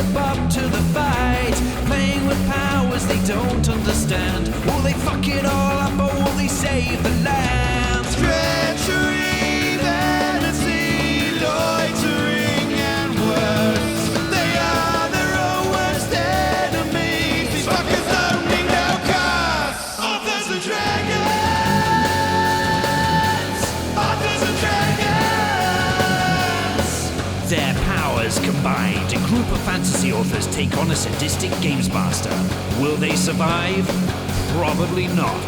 step up to the fight, playing with powers they don't understand. Will they fuck it all up or will they save the land? Treachery, vanity, loitering and worse. They are their own worst enemies. These fuckers don't need no curse. Authors and dragons. Authors and dragons. Their powers combined, a group of fantasy authors take on a sadistic games master. Will they survive? Probably not.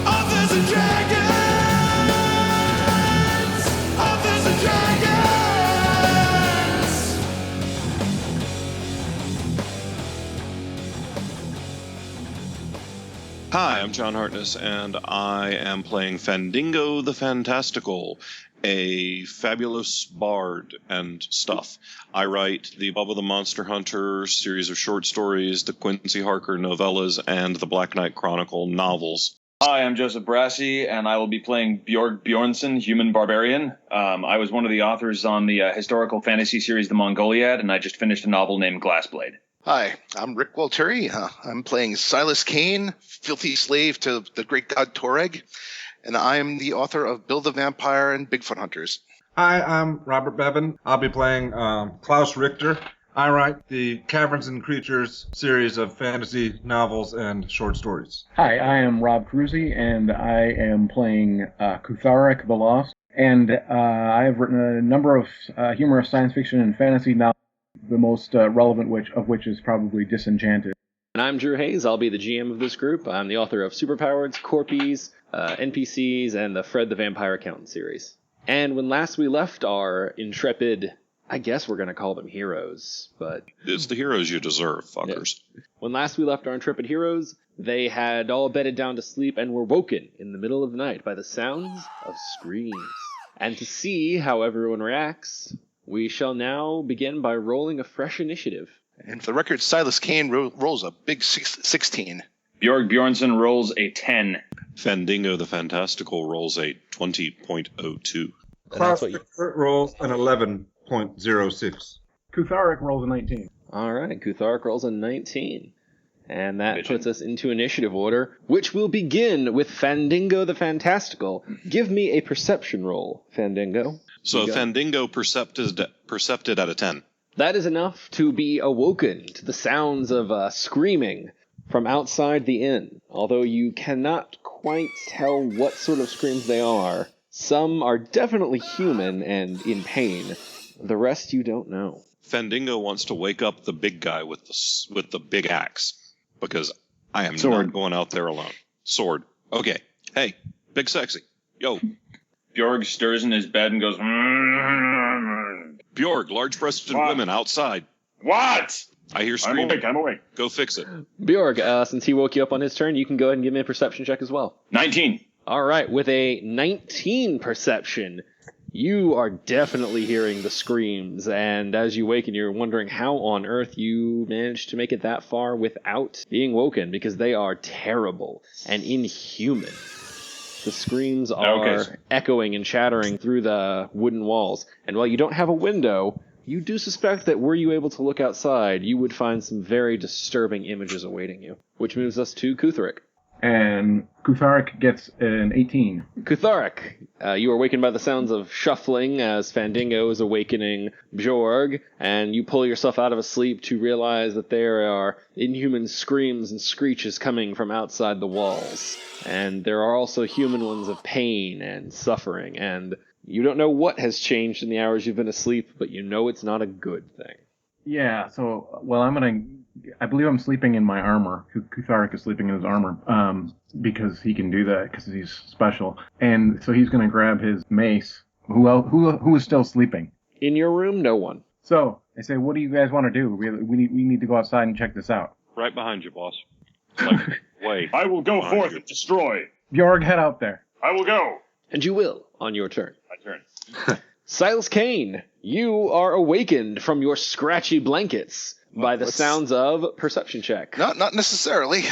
Authors and dragons! Authors and dragons! Hi, I'm John Hartness, and I am playing Fandango the Fantastical, a fabulous bard and stuff. I write the Bubba the Monster Hunter series of short stories, the Quincy Harker novellas, and the Black Knight Chronicle novels. Hi, I'm Joseph Brassey, and I will be playing Bjorg Bjornsson, Human Barbarian. I was one of the authors on the historical fantasy series The Mongoliad, and I just finished a novel named Glassblade. Hi, I'm Rick Gualtieri. I'm playing Silas Kane, filthy slave to the great god Toreg, and I am the author of Bill the Vampire and Bigfoot Hunters. Hi, I'm Robert Bevan. I'll be playing Klaus Richter. I write the Caverns and Creatures series of fantasy novels and short stories. Hi, I am Rob Cruzy, and I am playing Kutharik the Lost. And I have written a number of humorous science fiction and fantasy novels, the most relevant of which is probably Disenchanted. And I'm Drew Hayes. I'll be the GM of this group. I'm the author of Superpowered, Corpies, NPCs, and the Fred the Vampire Accountant series. And when last we left our intrepid, I guess we're going to call them heroes, but... It's the heroes you deserve, fuckers. Yeah. When last we left our intrepid heroes, they had all bedded down to sleep and were woken in the middle of the night by the sounds of screams. And to see how everyone reacts, we shall now begin by rolling a fresh initiative. And for the record, Silas Kane rolls a big 16. Bjorg Bjornsson rolls a 10. Fandango the Fantastical rolls a 20.02. Klaus Richter rolls an 11.06. Kutharik rolls a 19. All right, Kutharik rolls a 19. And that puts us into initiative order, which will begin with Fandango the Fantastical. Give me a perception roll, Fandango. So Fandango percepted at a 10. That is enough to be awoken to the sounds of screaming from outside the inn. Although you cannot quite tell what sort of screams they are. Some are definitely human and in pain. The rest you don't know. Fandango wants to wake up the big guy with the big axe, because I am not going out there alone. Sword. Okay. Hey, big sexy. Yo. Bjorg stirs in his bed and goes... Bjorg, large-breasted women outside. What? I hear screaming. I'm awake. Go fix it. Bjorg, since he woke you up on his turn, you can go ahead and give me a perception check as well. 19. All right, with a 19 perception, you are definitely hearing the screams, and as you wake and you're wondering how on earth you managed to make it that far without being woken, because they are terrible and inhuman. The screams are echoing and chattering through the wooden walls, and while you don't have a window, you do suspect that were you able to look outside, you would find some very disturbing images awaiting you, which moves us to Kutharik. And Kutharik gets an 18. Kutharik, you are awakened by the sounds of shuffling as Fandango is awakening Bjorg, and you pull yourself out of a sleep to realize that there are inhuman screams and screeches coming from outside the walls. And there are also human ones of pain and suffering, and you don't know what has changed in the hours you've been asleep, but you know it's not a good thing. Yeah, so, well, I believe I'm sleeping in my armor. Kutharik is sleeping in his armor, because he can do that, because he's special. And so he's going to grab his mace. Who is still sleeping? In your room, no one. So, I say, what do you guys want to do? We need to go outside and check this out. Right behind you, boss. Like, wait. I will go forth and destroy. Bjorg, head out there. I will go. And you will, on your turn. My turn. Silas Kane, you are awakened from your scratchy blankets by the sounds of perception check. Not necessarily.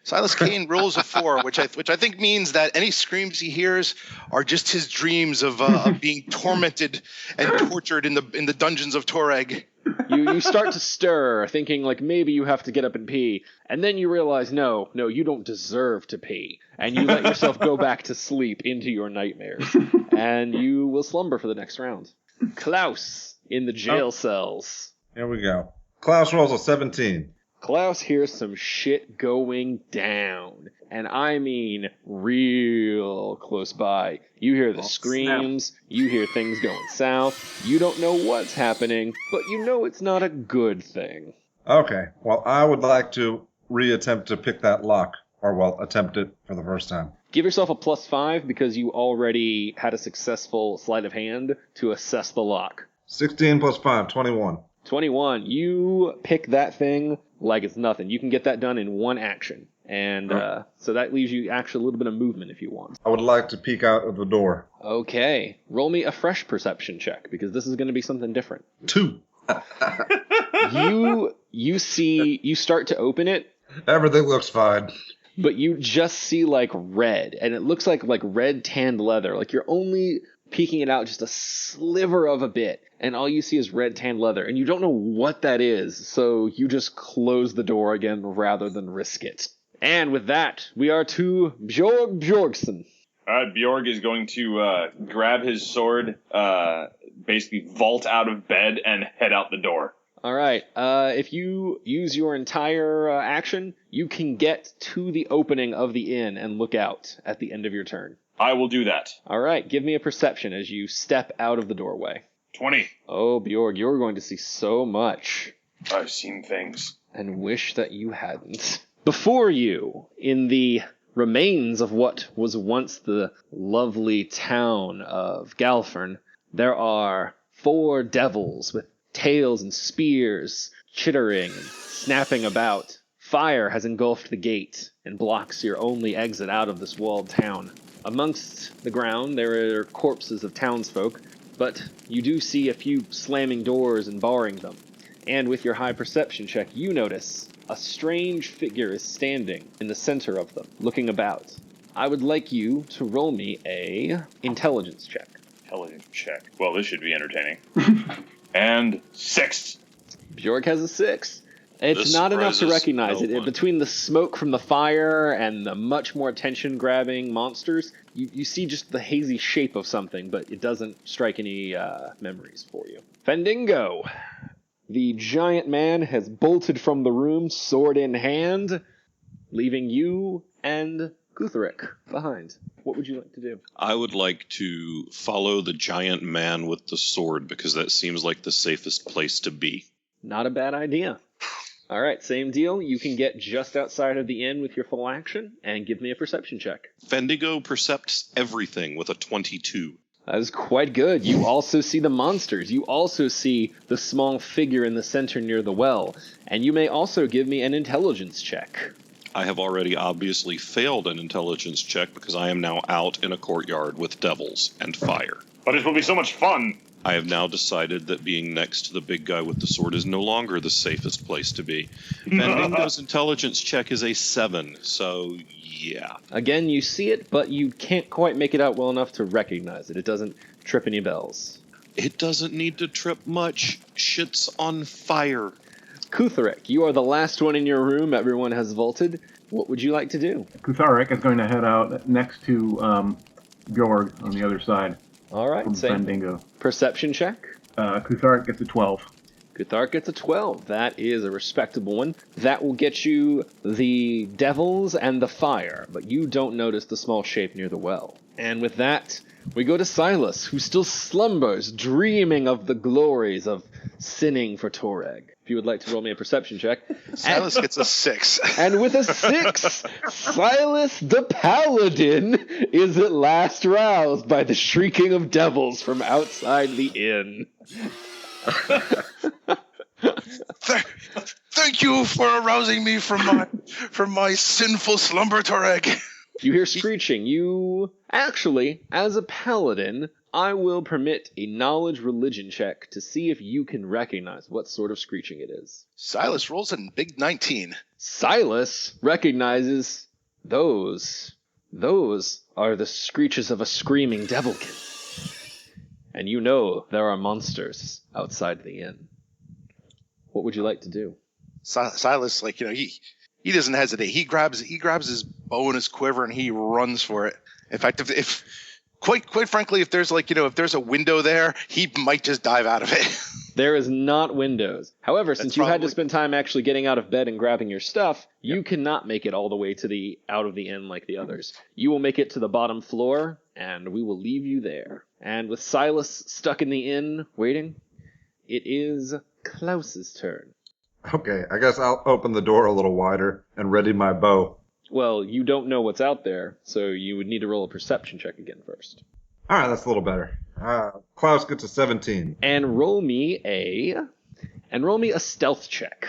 Silas Kane rolls a 4, which I think means that any screams he hears are just his dreams of being tormented and tortured in the dungeons of Toreg. You start to stir, thinking like maybe you have to get up and pee, and then you realize no, you don't deserve to pee, and you let yourself go back to sleep into your nightmares, and you will slumber for the next round. Klaus in the jail cells. Here we go. Klaus rolls a 17. Klaus hears some shit going down, and I mean real close by. You hear the screams, you hear things going south, you don't know what's happening, but you know it's not a good thing. Okay, well, I would like to reattempt to pick that lock, or attempt it for the first time. Give yourself a +5 because you already had a successful sleight of hand to assess the lock. 16 plus 5, 21. 21. You pick that thing like it's nothing. You can get that done in one action. And so that leaves you actually a little bit of movement if you want. I would like to peek out of the door. Okay. Roll me a fresh perception check because this is going to be something different. 2. You start to open it. Everything looks fine. But you just see like red, and it looks like red tanned leather. Like you're only peeking it out just a sliver of a bit, and all you see is red tanned leather, and you don't know what that is, so you just close the door again rather than risk it. And with that, we are to Bjorg Bjorgson. Bjorg is going to grab his sword, basically vault out of bed, and head out the door. All right. If you use your entire action, you can get to the opening of the inn and look out at the end of your turn. I will do that. All right. Give me a perception as you step out of the doorway. 20. Oh, Bjorg, you're going to see so much. I've seen things. And wish that you hadn't. Before you, in the remains of what was once the lovely town of Galfern, there are 4 devils with tails and spears, chittering and snapping about. Fire has engulfed the gate and blocks your only exit out of this walled town. Amongst the ground there are corpses of townsfolk, but you do see a few slamming doors and barring them. And with your high perception check, you notice a strange figure is standing in the center of them, looking about. I would like you to roll me a intelligence check. Intelligence check. Well, this should be entertaining. And 6. Bjork has a 6. It's This not enough to surprises recognize no it. one. Between the smoke from the fire and the much more attention-grabbing monsters, you see just the hazy shape of something, but it doesn't strike any memories for you. Fendingo! The giant man has bolted from the room, sword in hand, leaving you and Gutherick behind. What would you like to do? I would like to follow the giant man with the sword because that seems like the safest place to be. Not a bad idea. All right, same deal. You can get just outside of the inn with your full action, and give me a perception check. Fendigo percepts everything with a 22. That is quite good. You also see the monsters. You also see the small figure in the center near the well. And you may also give me an intelligence check. I have already obviously failed an intelligence check because I am now out in a courtyard with devils and fire. But it will be so much fun. I have now decided that being next to the big guy with the sword is no longer the safest place to be. Fendingo's intelligence check is a 7, so yeah. Again, you see it, but you can't quite make it out well enough to recognize it. It doesn't trip any bells. It doesn't need to trip much. Shit's on fire. Kutherick, you are the last one in your room. Everyone has vaulted. What would you like to do? Kutharic is going to head out next to Bjorg on the other side. All right, From same. Fendingo. Perception check. Kutharic gets a 12. Gutharic gets a 12. That is a respectable one. That will get you the devils and the fire, but you don't notice the small shape near the well. And with that, we go to Silas, who still slumbers, dreaming of the glories of sinning for Toreg. If you would like to roll me a perception check. Silas gets a 6. And with a 6, Silas the Paladin is at last roused by the shrieking of devils from outside the inn. Thank you for arousing me from my sinful slumber, Toreg. You hear screeching. You, actually, as a paladin, I will permit a knowledge religion check to see if you can recognize what sort of screeching it is. Silas rolls a big 19. Silas recognizes those are the screeches of a screaming devilkin. And you know there are monsters outside the inn. What would you like to do? Silas, like, he doesn't hesitate. He grabs his bow and his quiver and he runs for it. In fact, if quite frankly, if there's if there's a window there, he might just dive out of it. There is not windows. However, since you had to spend time actually getting out of bed and grabbing your stuff, you cannot make it all the way to out of the inn like the others. You will make it to the bottom floor, and we will leave you there. And with Silas stuck in the inn waiting, it is Klaus's turn. Okay, I guess I'll open the door a little wider and ready my bow. Well, you don't know what's out there, so you would need to roll a perception check again first. All right, that's a little better. Klaus gets a 17. And roll me a stealth check.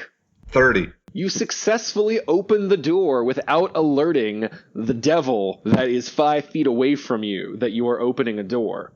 30. You successfully open the door without alerting the devil that is 5 feet away from you that you are opening a door.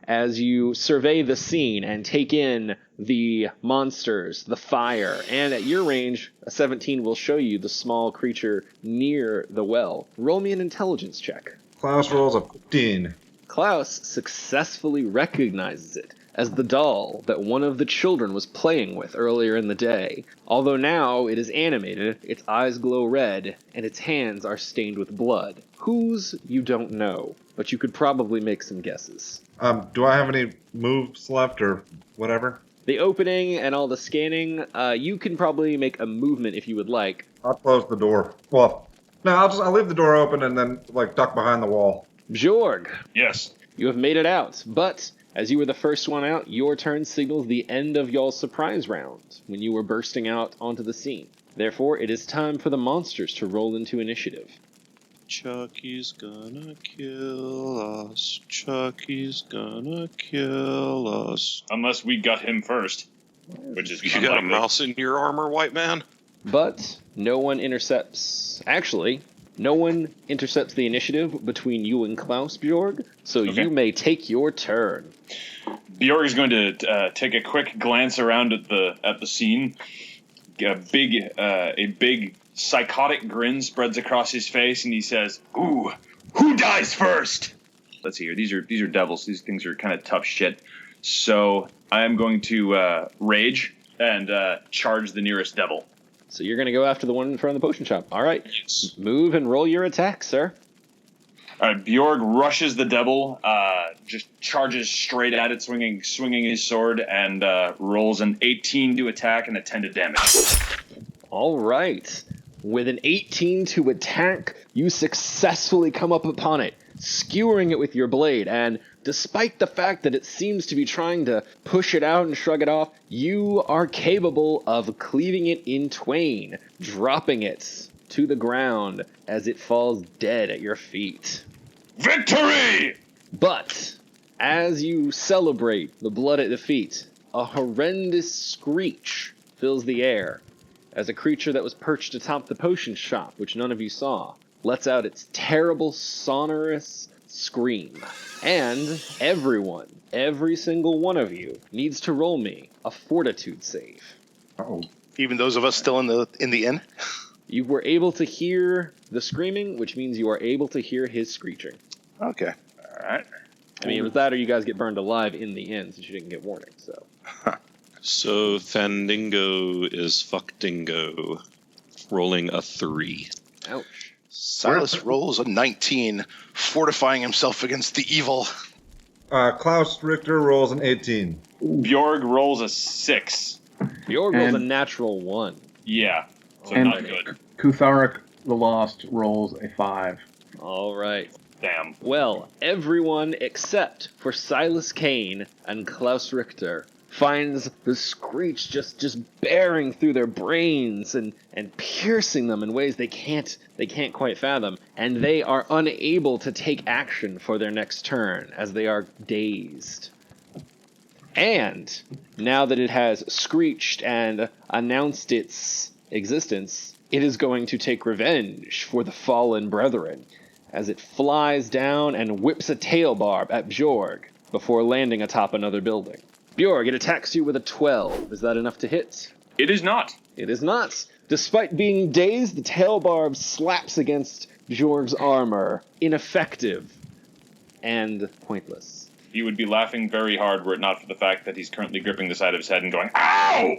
As you survey the scene and take in the monsters, the fire, and at your range, a 17 will show you the small creature near the well. Roll me an intelligence check. Klaus rolls a 15. Klaus successfully recognizes it as the doll that one of the children was playing with earlier in the day. Although now it is animated, its eyes glow red, and its hands are stained with blood. Whose, you don't know, but you could probably make some guesses. Do I have any moves left or whatever? The opening and all the scanning, you can probably make a movement if you would like. I'll close the door. Well, no, I'll leave the door open and then duck behind the wall. Bjorg. Yes. You have made it out, but as you were the first one out, your turn signals the end of y'all's surprise round when you were bursting out onto the scene. Therefore, it is time for the monsters to roll into initiative. Chucky's gonna kill us. Chucky's gonna kill us. Unless we got him first, which is You got a mouse in your armor, white man? But no one intercepts. Actually, no one intercepts the initiative between you and Klaus, Bjorg, so Okay. you may take your turn. Bjorg is going to take a quick glance around at the scene. A big psychotic grin spreads across his face, and he says, "Ooh, who dies first?" Let's see here. These are devils. These things are kind of tough shit. So I am going to rage and charge the nearest devil. So you're going to go after the one in front of the potion shop. All right. Yes. Move and roll your attack, sir. All right, Bjorg rushes the devil, just charges straight at it, swinging his sword, and rolls an 18 to attack and a 10 to damage. All right. With an 18 to attack, you successfully come up upon it, skewering it with your blade, and despite the fact that it seems to be trying to push it out and shrug it off, you are capable of cleaving it in twain, dropping it to the ground as it falls dead at your feet. Victory! But as you celebrate the blood at the feet, a horrendous screech fills the air as a creature that was perched atop the potion shop, which none of you saw, lets out its terrible, sonorous scream. And everyone, every single one of you, needs to roll me a fortitude save. Uh-oh. Even those of us still in the inn. You were able to hear the screaming, which means you are able to hear his screeching. Okay. All right. I mean, with that or you guys get burned alive in the inn since you didn't get warning, so. So Fandingo is fuckdingo. Rolling a 3. Ouch. Silas rolls a 19, fortifying himself against the evil. Klaus Richter rolls an 18. Bjorg rolls a 6. Bjorg rolls a And- natural 1. Yeah, so And- not good. Kutharik the Lost rolls a 5. All right. Damn. Well, everyone except for Silas Kane and Klaus Richter finds the screech just bearing through their brains and piercing them in ways they can't quite fathom, and they are unable to take action for their next turn as they are dazed. And now that it has screeched and announced its existence, it is going to take revenge for the fallen brethren as it flies down and whips a tail barb at Bjorg. before landing atop another building. Bjorg, it attacks you with a 12. Is that enough to hit? It is not. It is not. Despite being dazed, the tail barb slaps against Bjorg's armor, ineffective and pointless. He would be laughing very hard were it not for the fact that he's currently gripping the side of his head and going, ow!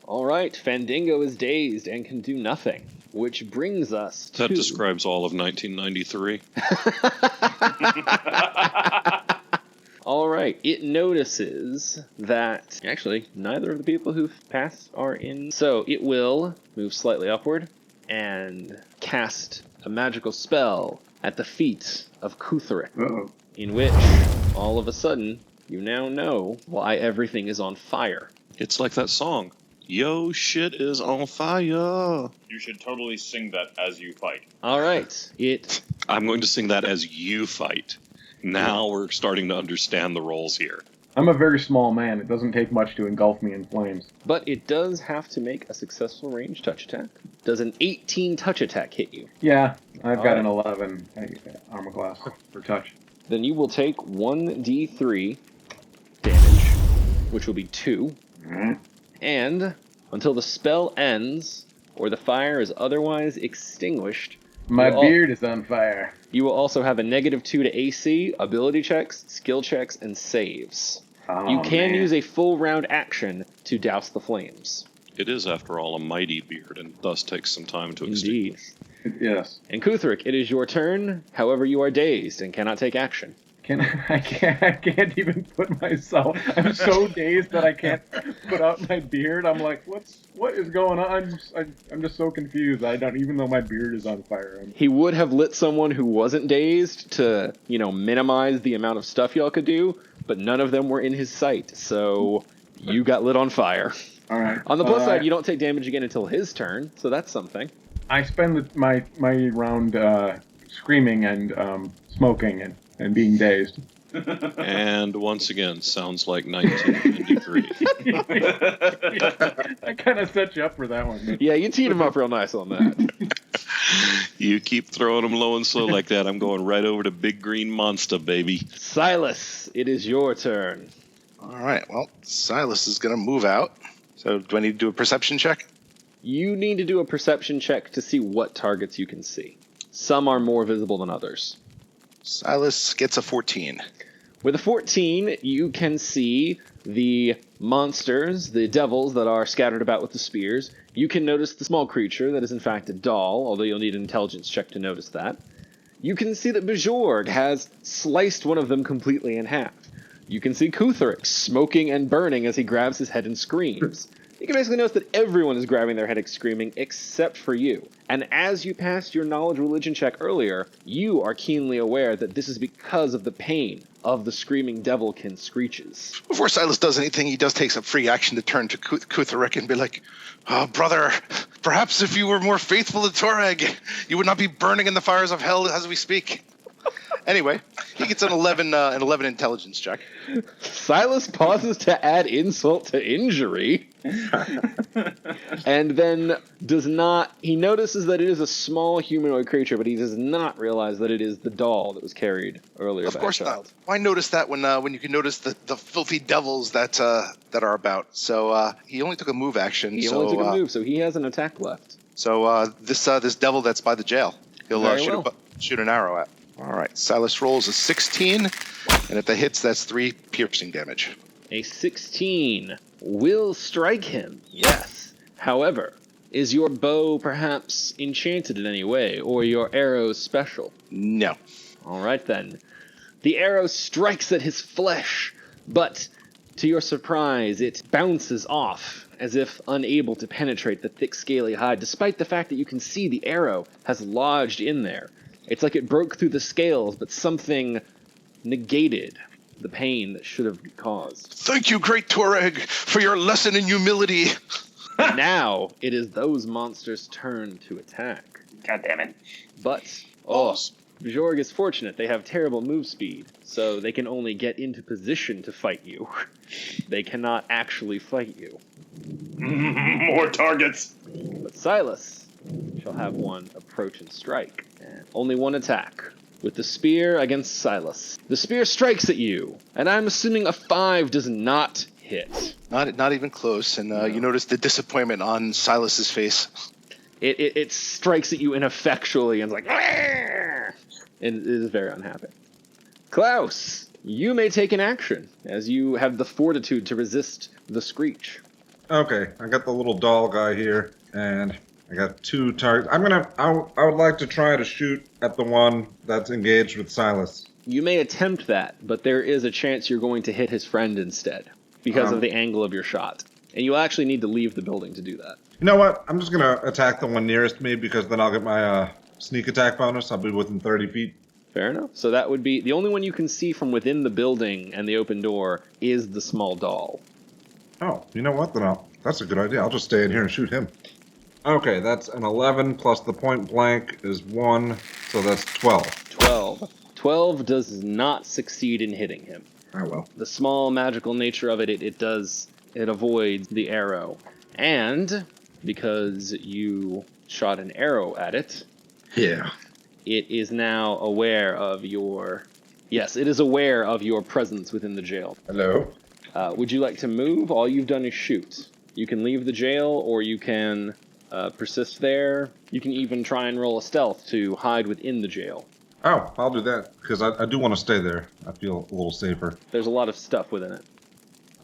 All right, Fandingo is dazed and can do nothing, which brings us to... That describes all of 1993. All right, it notices that... Actually, neither of the people who've passed are in... So it will move slightly upward and cast a magical spell at the feet of Kutheric, in which, all of a sudden, you now know why everything is on fire. It's like that song. Yo, shit is on fire. You should totally sing that as you fight. All right, it... I'm going to sing that as you fight. Now we're starting to understand the roles here. I'm a very small man. It doesn't take much to engulf me in flames. But it does have to make a successful range touch attack. Does an 18 touch attack hit you? Yeah, I've got Alright. an 11 armor class for touch. Then you will take 1d3 damage, which will be 2. And until the spell ends, or the fire is otherwise extinguished, My Well, beard is on fire. you will also have a -2 to AC, ability checks, skill checks, and saves. You can use a full round action to douse the flames. It is, after all, a mighty beard, and thus takes some time to Indeed. extinguish. Yes. And Kutheric, it is your turn. However, you are dazed and cannot take action. I can't even put myself. I'm so dazed that I can't put out my beard. I'm like, what is going on? I'm just so confused. I don't even know my beard is on fire. He would have lit someone who wasn't dazed to, minimize the amount of stuff y'all could do, but none of them were in his sight, so you got lit on fire. All right. On the plus side, you don't take damage again until his turn, so that's something. I spend my round screaming and smoking and being dazed. And once again, sounds like 1993. I kind of set you up for that one. Yeah, you teed him up real nice on that. You keep throwing them low and slow like that, I'm going right over to Big Green Monster, baby. Silas, it is your turn. All right. Well, Silas is going to move out. So do I need to do a perception check? You need to do a perception check to see what targets you can see. Some are more visible than others. Silas gets a 14. With a 14, you can see the monsters, the devils that are scattered about with the spears. You can notice the small creature that is in fact a doll, although you'll need an intelligence check to notice that. You can see that Bjorg has sliced one of them completely in half. You can see Kutheric smoking and burning as he grabs his head and screams. You can basically notice that everyone is grabbing their head and screaming except for you. And as you passed your knowledge religion check earlier, you are keenly aware that this is because of the pain of the screaming devilkin screeches. Before Silas does anything, he does take some free action to turn to Kutheric and be like, "Oh, brother, perhaps if you were more faithful to Toreg, you would not be burning in the fires of hell as we speak." Anyway, he gets an 11 intelligence check. Silas pauses to add insult to injury. And then he notices that it is a small humanoid creature, but he does not realize that it is the doll that was carried earlier Of by course a child. not. Why notice that when you can notice the filthy devils that are about? So he only took a move action. He only took a move, so he has an attack left. So this devil that's by the jail, he'll Very well. shoot an arrow at. All right, Silas rolls a 16, and if that hits, that's 3 piercing damage. A 16 will strike him, yes. However, is your bow perhaps enchanted in any way, or your arrows special? No. All right, then. The arrow strikes at his flesh, but to your surprise, it bounces off, as if unable to penetrate the thick, scaly hide, despite the fact that you can see the arrow has lodged in there. It's like it broke through the scales, but something negated the pain that should have caused. Thank you, great Toreg, for your lesson in humility. Now, it is those monsters' turn to attack. God damn it. But, Bjorg is fortunate. They have terrible move speed, so they can only get into position to fight you. They cannot actually fight you. More targets. But Silas shall have one approach and strike. And only one attack. with the spear against Silas. The spear strikes at you, and I'm assuming a 5 does not hit. Not even close. And you notice the disappointment on Silas's face. It strikes at you ineffectually and it's like, "Argh!" It is very unhappy. Klaus, you may take an action as you have the fortitude to resist the screech. Okay, I got the little doll guy here, and I got 2 targets. I would like to try to shoot at the one that's engaged with Silas. You may attempt that, but there is a chance you're going to hit his friend instead because of the angle of your shot. And you actually need to leave the building to do that. You know what? I'm just going to attack the one nearest me because then I'll get my sneak attack bonus. I'll be within 30 feet. Fair enough. So that would be the only one you can see from within the building and the open door is the small doll. Oh, you know what? Then that's a good idea. I'll just stay in here and shoot him. Okay, that's an 11 plus the point blank is 1, so that's 12. 12 does not succeed in hitting him. Oh well. The small magical nature of it avoids the arrow. And because you shot an arrow at it, Yeah. it is now aware of your... Yes, it is aware of your presence within the jail. Hello. Would you like to move? All you've done is shoot. You can leave the jail, or you can persist there. You can even try and roll a stealth to hide within the jail. Oh, I'll do that, because I do want to stay there. I feel a little safer. There's a lot of stuff within it.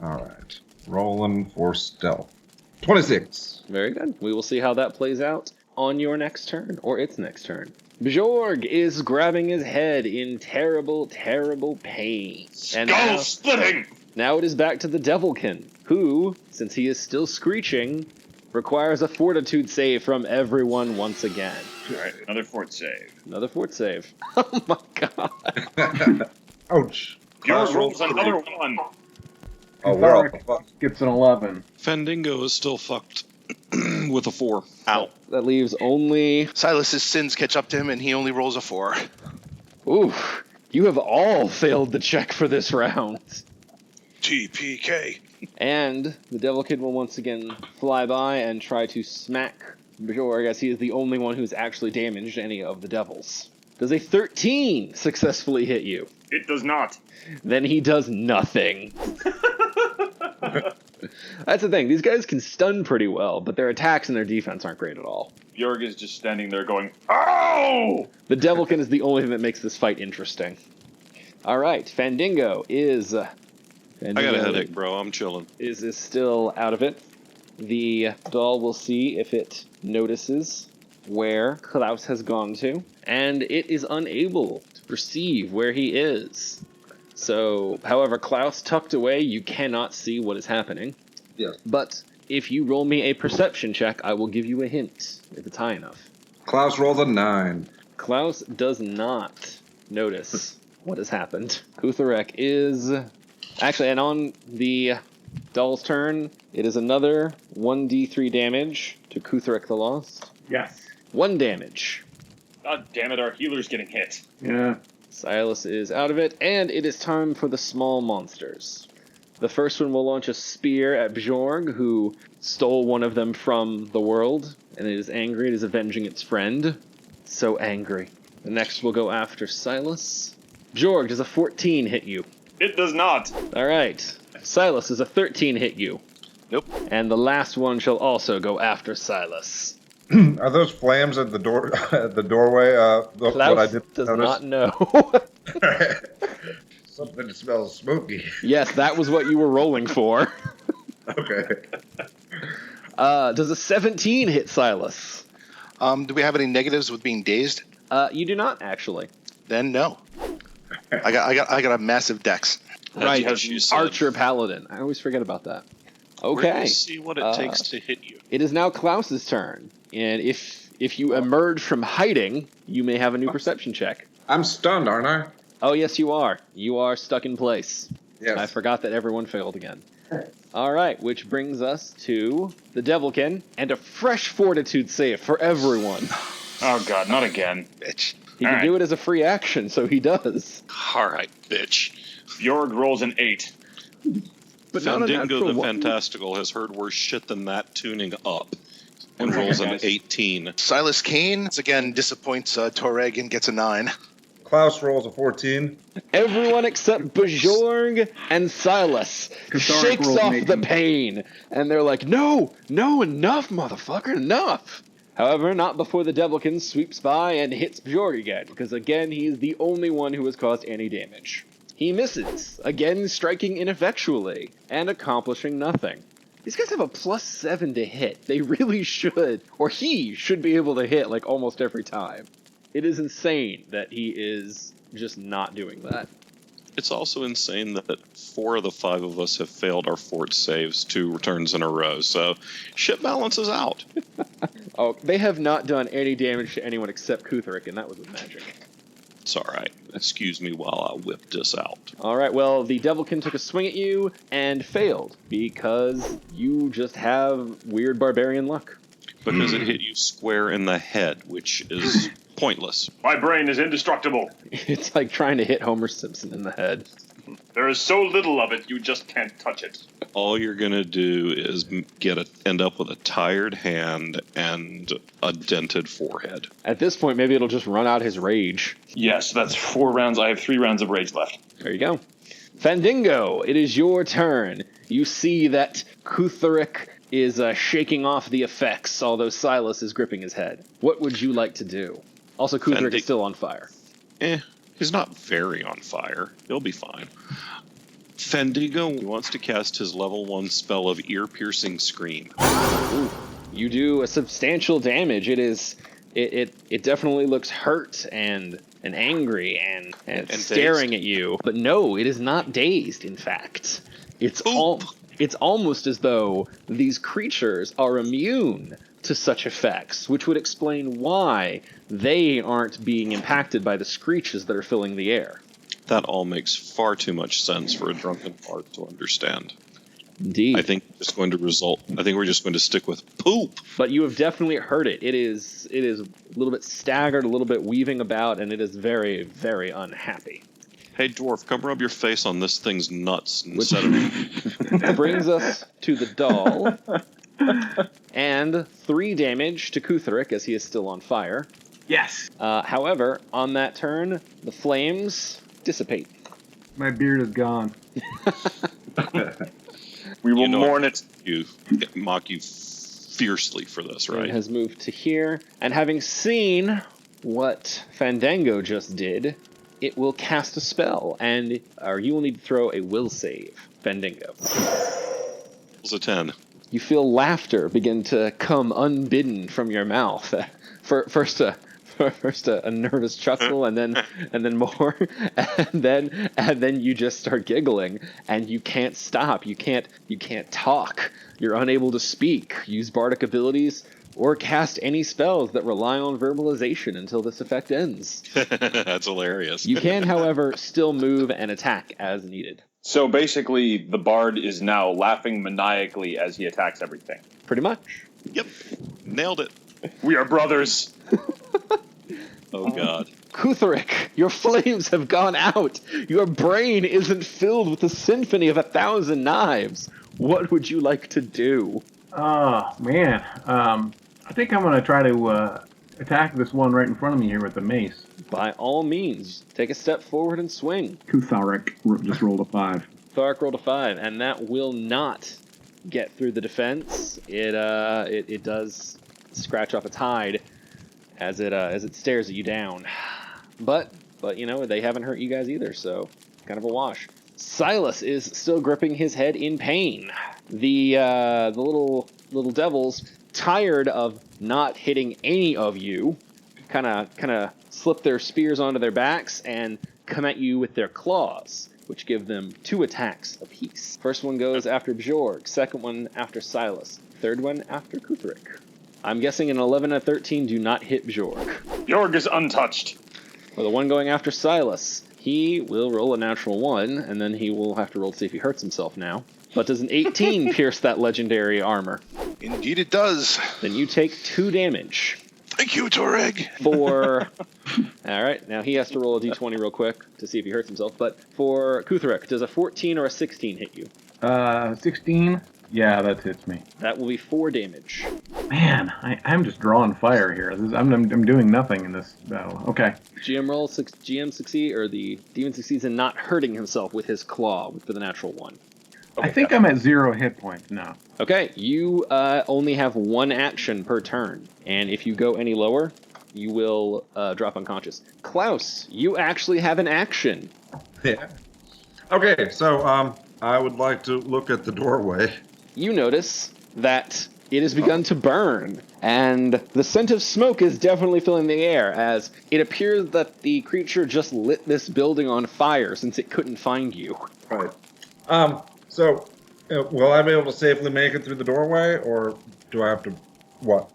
Alright. Rolling for stealth. 26. Very good. We will see how that plays out on your next turn, or its next turn. Bjorg is grabbing his head in terrible, terrible pain. And Skull splitting! now it is back to the Devilkin, who, since he is still screeching, requires a fortitude save from everyone once again. Alright, another fort save. Another fort save. Oh my god. Ouch. Yours rolls another one. Oh, we're off the fuck. Gets an 11. Fandingo is still fucked with a 4. Ow. That leaves only... Silas's sins catch up to him, and he only rolls a 4. Ooh, you have all failed the check for this round. TPK. And the Devil Kid will once again fly by and try to smack Bjorg, as he is the only one who's actually damaged any of the devils. Does a 13 successfully hit you? It does not. Then he does nothing. That's the thing. These guys can stun pretty well, but their attacks and their defense aren't great at all. Bjorg is just standing there going, "Ow!" The Devilkin is the only thing that makes this fight interesting. All right, Fandingo is... I got a headache, bro. I'm chilling. Is still out of it. The doll will see if it notices where Klaus has gone to, and it is unable to perceive where he is. So, however, Klaus tucked away, you cannot see what is happening. Yes. But if you roll me a perception check, I will give you a hint if it's high enough. Klaus rolls a 9. Klaus does not notice what has happened. Kutharek is... Actually, and on the doll's turn, it is another 1d3 damage to Kutharek the Lost. Yes. 1 damage. God damn it, our healer's getting hit. Yeah. Silas is out of it, and it is time for the small monsters. The first one will launch a spear at Bjorg, who stole one of them from the world, and it is angry. It is avenging its friend. So angry. The next will go after Silas. Bjorg, does a 14 hit you? It does not. All right. Silas, does a 13 hit you? Nope. And the last one shall also go after Silas. Are those flames at the door at the doorway? What I Klaus did does notice? not know. Something that smells smoky. Yes, that was what you were rolling for. Okay. Does a 17 hit Silas? Do we have any negatives with being dazed? You do not, actually. Then no. I got a massive dex. Right, As you said. Archer Paladin. I always forget about that. We're Okay. gonna see what it takes to hit you. It is now Klaus's turn. And if you emerge from hiding, you may have a new perception check. I'm stunned, aren't I? Oh, yes, you are. You are stuck in place. Yes. I forgot that everyone failed again. All right, which brings us to the Devilkin and a fresh fortitude save for everyone. Oh god, not again. Bitch. He can All do right. it as a free action, so he does. All right, bitch. Bjorg rolls an 8. But not a Fandingo natural the one. Fantastical has heard worse shit than that tuning up and rolls an 18. Silas Kane again disappoints Toreg and gets a 9. Klaus rolls a 14. Everyone except Bajorg and Silas Catharic shakes rolls off an the 18. pain, and they're like, no, enough, motherfucker, enough. However, not before the Devilkin sweeps by and hits Bjorg again, because again, he is the only one who has caused any damage. He misses, again striking ineffectually, and accomplishing nothing. These guys have a +7 to hit. They really should, or he should be able to hit like almost every time. It is insane that he is just not doing that. It's also insane that 4 of the 5 of us have failed our fort saves 2 returns in a row, so shit balances out. Oh, they have not done any damage to anyone except Kutheric, and that was with magic. It's alright. Excuse me while I whip this out. Alright, well, the Devilkin took a swing at you and failed, because you just have weird barbarian luck. Because it hit you square in the head, which is pointless. My brain is indestructible. It's like trying to hit Homer Simpson in the head. There is so little of it, you just can't touch it. All you're gonna do is end up with a tired hand and a dented forehead. At this point, maybe it'll just run out his rage. Yes, that's 4 rounds. I have 3 rounds of rage left. There you go. Fandingo, it is your turn. You see that Kutheric is shaking off the effects, although Silas is gripping his head. What would you like to do? Also, Kutheric is still on fire. He's not very on fire. He'll be fine. Fandingo wants to cast his level 1 spell of ear-piercing scream. Ooh, you do a substantial damage. It definitely looks hurt and angry and staring at you. But no, it is not dazed, in fact. It's almost as though these creatures are immune to such effects, which would explain why they aren't being impacted by the screeches that are filling the air. That all makes far too much sense for a drunken fart to understand. Indeed. I think we're just going to stick with poop. But you have definitely heard it. It is a little bit staggered, a little bit weaving about, and it is very, very unhappy. Hey, dwarf, come rub your face on this thing's nuts instead of... Brings us to the doll. And 3 damage to Kutheric as he is still on fire. Yes. However, on that turn, the flames dissipate. My beard is gone. We will mourn it. You mock you fiercely for this, right? It has moved to here. And having seen what Fandango just did, it will cast a spell, and you will need to throw a will save, Fandango. It's a 10. You feel laughter begin to come unbidden from your mouth. First a nervous chuckle, and then more, and then you just start giggling, and you can't stop. You can't talk. You're unable to speak, use bardic abilities, or cast any spells that rely on verbalization until this effect ends. That's hilarious. You can, however, still move and attack as needed. So basically, the bard is now laughing maniacally as he attacks everything. Pretty much. Yep. Nailed it. We are brothers. Oh, God. Kutheric, your flames have gone out. Your brain isn't filled with the symphony of 1,000 knives. What would you like to do? Oh, man. I think I'm going to try to attack this one right in front of me here with the mace. By all means, take a step forward and swing. Kutheric just rolled a 5. Thark rolled a 5, and that will not get through the defense. It does scratch off its hide as it stares at you down. But you know, they haven't hurt you guys either, so kind of a wash. Silas is still gripping his head in pain. The little devils, tired of not hitting any of you, kind of slip their spears onto their backs and come at you with their claws, which give them 2 attacks apiece. First one goes after Bjorg, second one after Silas, third one after Kutheric. I'm guessing an 11 and a 13 do not hit Bjorg. Bjorg is untouched. For the one going after Silas, he will roll a natural 1, and then he will have to roll to see if he hurts himself now. But does an 18 pierce that legendary armor? Indeed it does. Then you take 2 damage. Thank you, Toreg. All right, now he has to roll a d20 real quick to see if he hurts himself. But for Kutheric, does a 14 or a 16 hit you? 16. Yeah, that hits me. That will be 4 damage. Man, I'm just drawing fire here. I'm doing nothing in this battle. Okay. GM succeed, or the demon succeeds in not hurting himself with his claw for the natural 1. I think I'm at 0 hit points now. Okay, you only have 1 action per turn, and if you go any lower, you will drop unconscious. Klaus, you actually have an action. Yeah. Okay, so I would like to look at the doorway. You notice that it has begun to burn, and the scent of smoke is definitely filling the air, as it appears that the creature just lit this building on fire since it couldn't find you. Right. So, will I be able to safely make it through the doorway, or do I have to, what?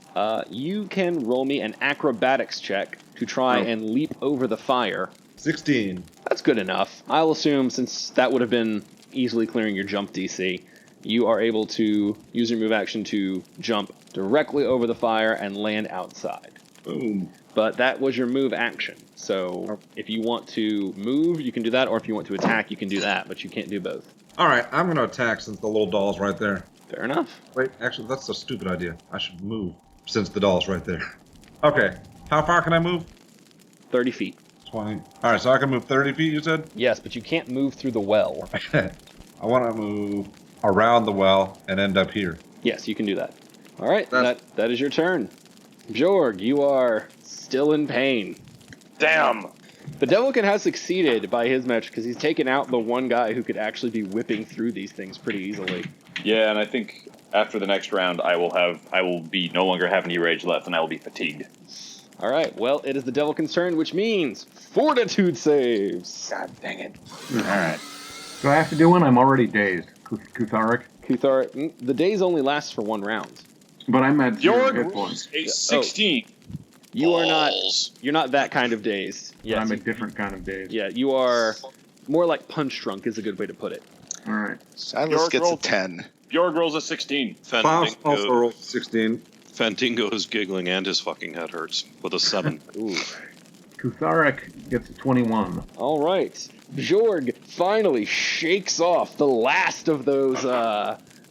You can roll me an acrobatics check to try and leap over the fire. 16. That's good enough. I'll assume, since that would have been easily clearing your jump DC, you are able to use your move action to jump directly over the fire and land outside. Boom. But that was your move action. So if you want to move, you can do that, or if you want to attack, you can do that, but you can't do both. All right, I'm going to attack since the little doll's right there. Fair enough. Wait, actually, that's a stupid idea. I should move since the doll's right there. Okay, how far can I move? 30 feet. 20. All right, so I can move 30 feet, you said? Yes, but you can't move through the well. I want to move around the well and end up here. Yes, you can do that. All right, that is your turn. Jorg, you are still in pain. Damn. The Devilkin has succeeded by his match because he's taken out the one guy who could actually be whipping through these things pretty easily. Yeah, and I think after the next round, I will be no longer have any rage left, and I will be fatigued. All right, well, it is the Devilkin's turn, which means Fortitude saves. God dang it. All right. Do I have to do one? I'm already dazed. Kutharic. Kuthar, the days only lasts for 1 round. But I'm at 0 Jorg hit points. rolls a 16. You are not. You're not that kind of dazed. But Yes, I'm a different kind of dazed. yeah, you are more like punch drunk is a good way to put it. All right. Silas York gets a rolled- 10. Bjorg rolls a 16. Klaus also Fandango, rolled 16. Fandango is giggling and his fucking head hurts with a 7. Ooh. Kutharic gets a 21. All right. Jorg finally shakes off the last of those,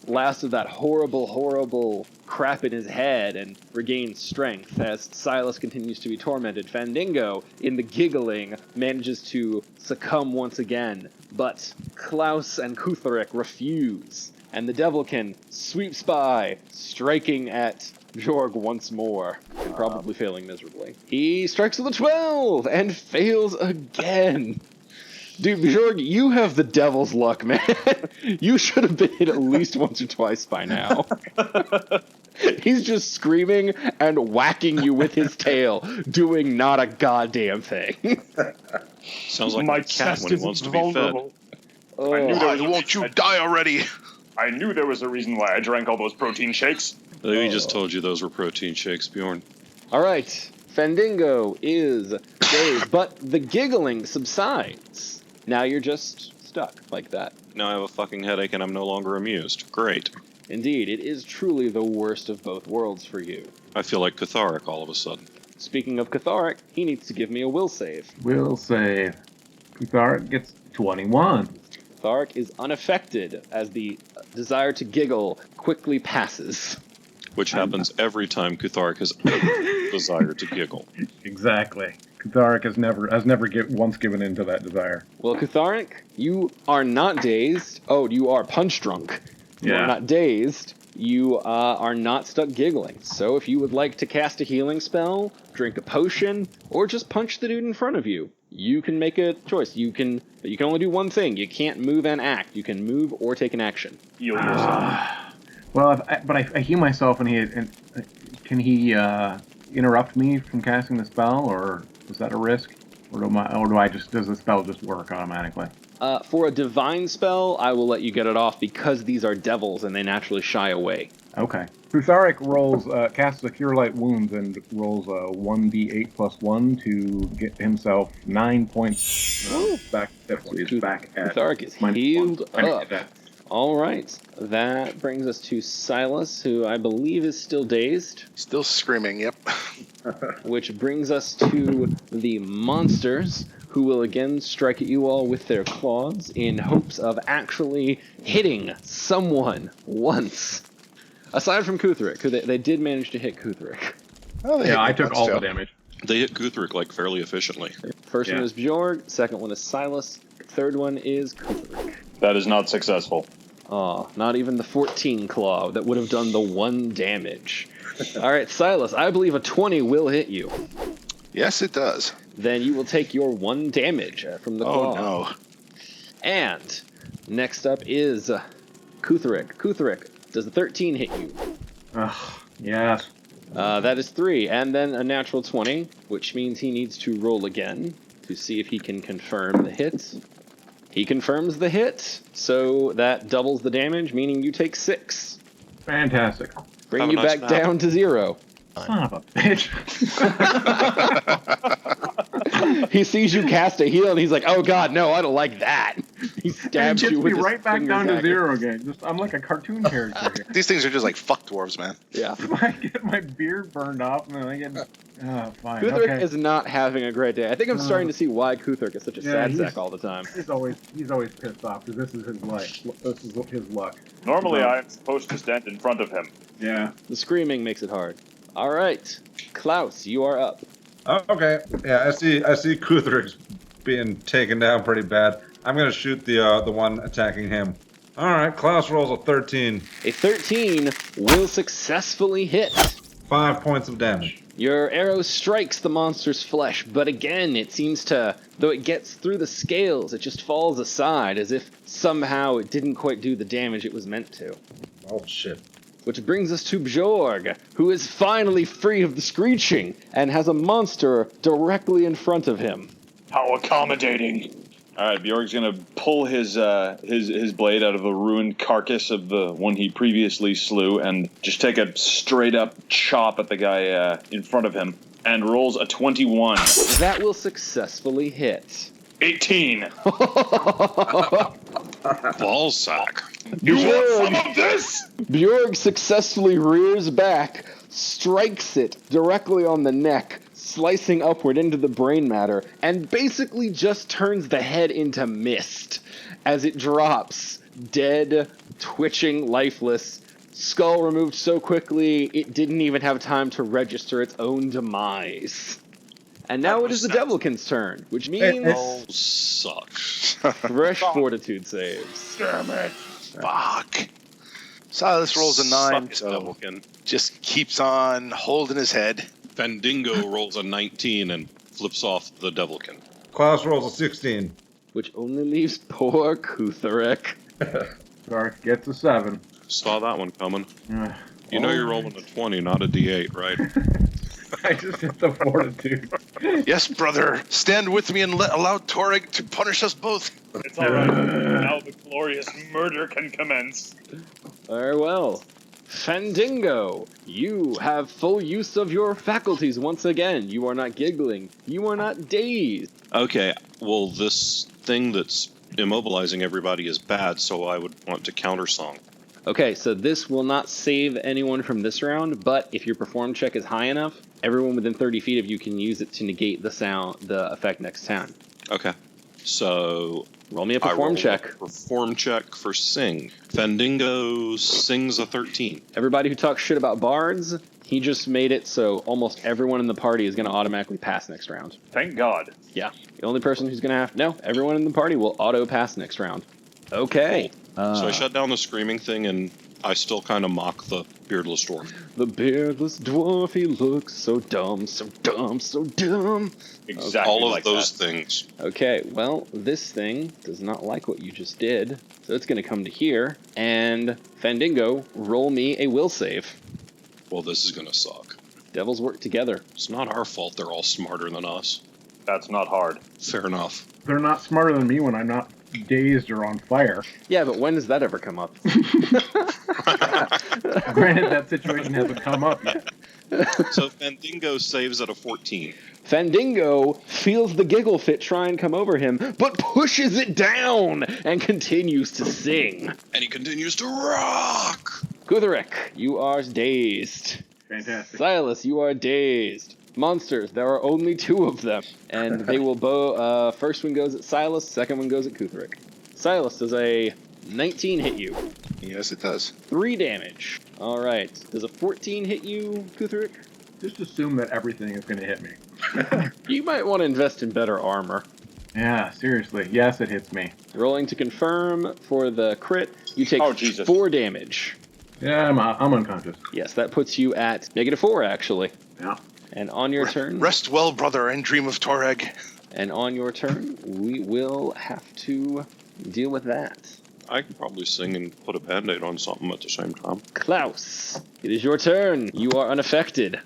last of that horrible crap in his head and regains strength as Silas continues to be tormented. Fandango, in the giggling, manages to succumb once again, but Klaus and Kutharic refuse, and the Devilkin sweeps by, striking at Jorg once more, and probably failing miserably. He strikes with a 12 and fails again. Dude, Jorg, you have the devil's luck, man. You should have been hit at least once or twice by now. He's just screaming and whacking you with his tail, doing not a goddamn thing. Sounds like My a cat chest when he is wants to be fed. vulnerable. I knew Oh. there Why was a won't reason you die already? I knew there was a reason why I drank all those protein shakes. We just told you those were protein shakes, Bjorn. All right, Fandango is dazed, but the giggling subsides. Now you're just stuck like that. Now I have a fucking headache and I'm no longer amused. Great. Indeed, it is truly the worst of both worlds for you. I feel like Catharic all of a sudden. Speaking of Catharic, he needs to give me a will save. Will save. Kutharic gets 21. Catharic is unaffected as the desire to giggle quickly passes. Which happens every time Catharic has ever desired to giggle. Exactly. Kutharic has never once given in to that desire. Well, Catharic, you are not dazed. Oh, you are punch drunk. You Yeah. are not dazed. You are not stuck giggling. So if you would like to cast a healing spell, drink a potion, or just punch the dude in front of you, you can make a choice. You can only do one thing. You can't move and act. You can move or take an action. Heal yourself. Well, I heal myself, and can he interrupt me from casting the spell, or is that a risk, or does the spell just work automatically? For a divine spell, I will let you get it off because these are devils and they naturally shy away. Okay. Kutharic rolls casts a Cure Light Wounds and rolls a 1d8 plus 1 to get himself 9 points back. He's back at Kutharic is minus healed 1. up. All right. That brings us to Silas, who I believe is still dazed. Still screaming, yep. Which brings us to the monsters, who will again strike at you all with their claws in hopes of actually hitting someone once. Aside from Kuthrik, who they did manage to hit Kuthrik. Oh, they hit Yeah, I me took once, all too. the damage. They hit Guthric like fairly efficiently. First one Yeah. is Bjorg, second one is Silas, third one is Kuthrik. That is not successful. Oh, not even the 14 claw that would have done the 1 damage. Alright, Silas, I believe a 20 will hit you. Yes, it does. Then you will take your 1 damage from the claw. Oh, no. And next up is Kuthrik. Kuthrik, does the 13 hit you? Ugh, yes. That is 3, and then a natural 20, which means he needs to roll again to see if he can confirm the hit. He confirms the hit, so that doubles the damage, meaning you take 6. Fantastic. Bring Have a you nice back nap. down to 0. Son of a bitch. He sees you cast a heal, and he's like, "Oh God, no! I don't like that." He And stabs gets you me with his right back finger down to dagger. 0 again. Just, I'm like a cartoon character here. These things are just like fuck dwarves, man. Yeah, I get my beard burned off, and then I get... fine, Kuthrik okay. is not having a great day. I think I'm starting to see why Kuthrik is such a sad he's- sack all the time. He's always pissed off, because this is his life. This is his luck. Normally, I am supposed to stand in front of him. Yeah. The screaming makes it hard. All right, Klaus, you are up. Okay. Yeah, I see Kuthrik's being taken down pretty bad. I'm gonna shoot the one attacking him. All right, Klaus rolls a 13. A 13 will successfully hit. 5 points of damage. Your arrow strikes the monster's flesh, but again, it seems to, though it gets through the scales, it just falls aside as if somehow it didn't quite do the damage it was meant to. Oh shit. Which brings us to Bjorg, who is finally free of the screeching and has a monster directly in front of him. How accommodating. All right, Bjorg's gonna pull his blade out of the ruined carcass of the one he previously slew and just take a straight up chop at the guy in front of him and rolls a 21. That will successfully hit. 18. Ballsack. You want some of this? Bjorg successfully rears back, strikes it directly on the neck, slicing upward into the brain matter, and basically just turns the head into mist as it drops, dead, twitching, lifeless, skull removed so quickly it didn't even have time to register its own demise. And now it is the Devilkin's turn, which means Oh, sucks. fresh fortitude saves. Damn it. Fuck. Silas rolls a 9, Suck it, so Devilkin. just keeps on holding his head. Fendingo rolls a 19 and flips off the Devilkin. Klaus rolls a 16. Which only leaves poor Kuthrik. Dark gets a 7. Saw that one coming. Ugh. You know you're rolling a 20, not a D8, right? I just hit the fortitude. Yes, brother. Stand with me and allow Torrig to punish us both. It's all right. Now the glorious murder can commence. Very well. Fendingo, you have full use of your faculties once again. You are not giggling. You are not dazed. Okay, well, this thing that's immobilizing everybody is bad, so I would want to countersong. Okay, so this will not save anyone from this round, but if your perform check is high enough, everyone within 30 feet of you can use it to negate the effect next time. Okay, so Roll me a I perform roll check. a perform check for sing. Fendingo sings a 13. Everybody who talks shit about bards, he just made it so almost everyone in the party is going to automatically pass next round. Thank God. Yeah. The only person who's going to have... No, everyone in the party will auto-pass next round. Okay. So I shut down the screaming thing, and I still kind of mock the beardless dwarf. The beardless dwarf, he looks so dumb, so dumb, so dumb. Exactly All of like those that. things. Okay, well, this thing does not like what you just did, so it's going to come to here, and Fendingo, roll me a will save. Well, this is going to suck. Devils work together. It's not our fault they're all smarter than us. That's not hard. Fair enough. They're not smarter than me when I'm not dazed or on fire. Yeah, but when does that ever come up? Granted, that situation hasn't come up yet. So Fendingo saves at a 14. Fendingo feels the giggle fit try and come over him, but pushes it down and continues to sing. And he continues to rock! Kuthrik, you are dazed. Fantastic. Silas, you are dazed. monsters. There are only 2 of them, and they will first one goes at Silas, second one goes at Kuthric. Silas, does a 19 hit you? Yes, it does. 3 damage. All right. Does a 14 hit you, Kuthric? Just assume that everything is going to hit me. You might want to invest in better armor. Yeah, seriously. Yes, it hits me. Rolling to confirm for the crit, you take Oh, Jesus. 4 damage. Yeah, I'm unconscious. Yes, that puts you at -4, actually. Yeah. And on your turn, Rest well, brother, and dream of Toreg. and on your turn, we will have to deal with that. I could probably sing and put a band-aid on something at the same time. Klaus, it is your turn. You are unaffected.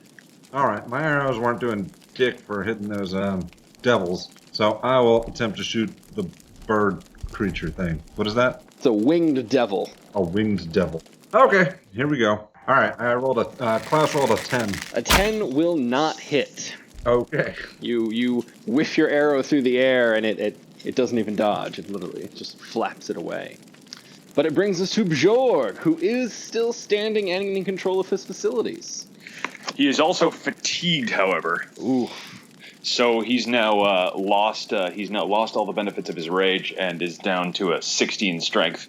All right, my arrows weren't doing dick for hitting those devils, so I will attempt to shoot the bird creature thing. What is that? It's a winged devil. A winged devil. Okay, here we go. All right, I rolled Klaus rolled a 10. A 10 will not hit. Okay. You whiff your arrow through the air, and it doesn't even dodge. It literally just flaps it away. But it brings us to Bjorg, who is still standing and in control of his facilities. He is also fatigued, however. Ooh. So he's now lost. He's now lost all the benefits of his rage and is down to a 16 strength.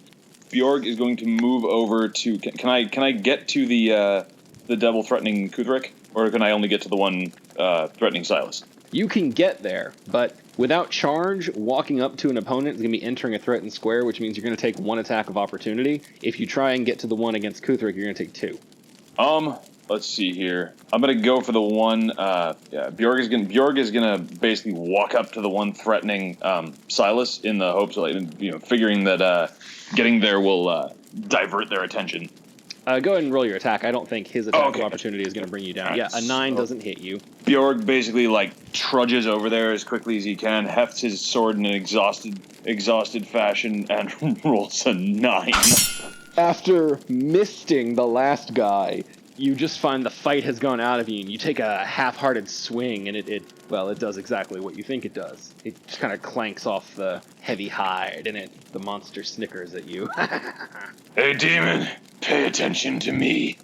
Bjorg is going to move over to. Can I get to the devil threatening Kuthric, or can I only get to the one threatening Silas? You can get there, but without charge, walking up to an opponent is going to be entering a threatened square, which means you're going to take 1 attack of opportunity. If you try and get to the one against Kuthric, you're going to take 2. Let's see here. I'm gonna go for the one. Bjorg is gonna basically walk up to the one threatening Silas in the hopes of, figuring that getting there will divert their attention. Go ahead and roll your attack. I don't think his attack of opportunity is going to bring you down. Right, Yeah, a 9 doesn't hit you. Bjorg basically trudges over there as quickly as he can, hefts his sword in an exhausted fashion, and rolls a 9. After misting the last guy, you just find the fight has gone out of you, and you take a half-hearted swing, and it does exactly what you think it does. It just kind of clanks off the heavy hide, and the monster snickers at you. Hey, demon, pay attention to me,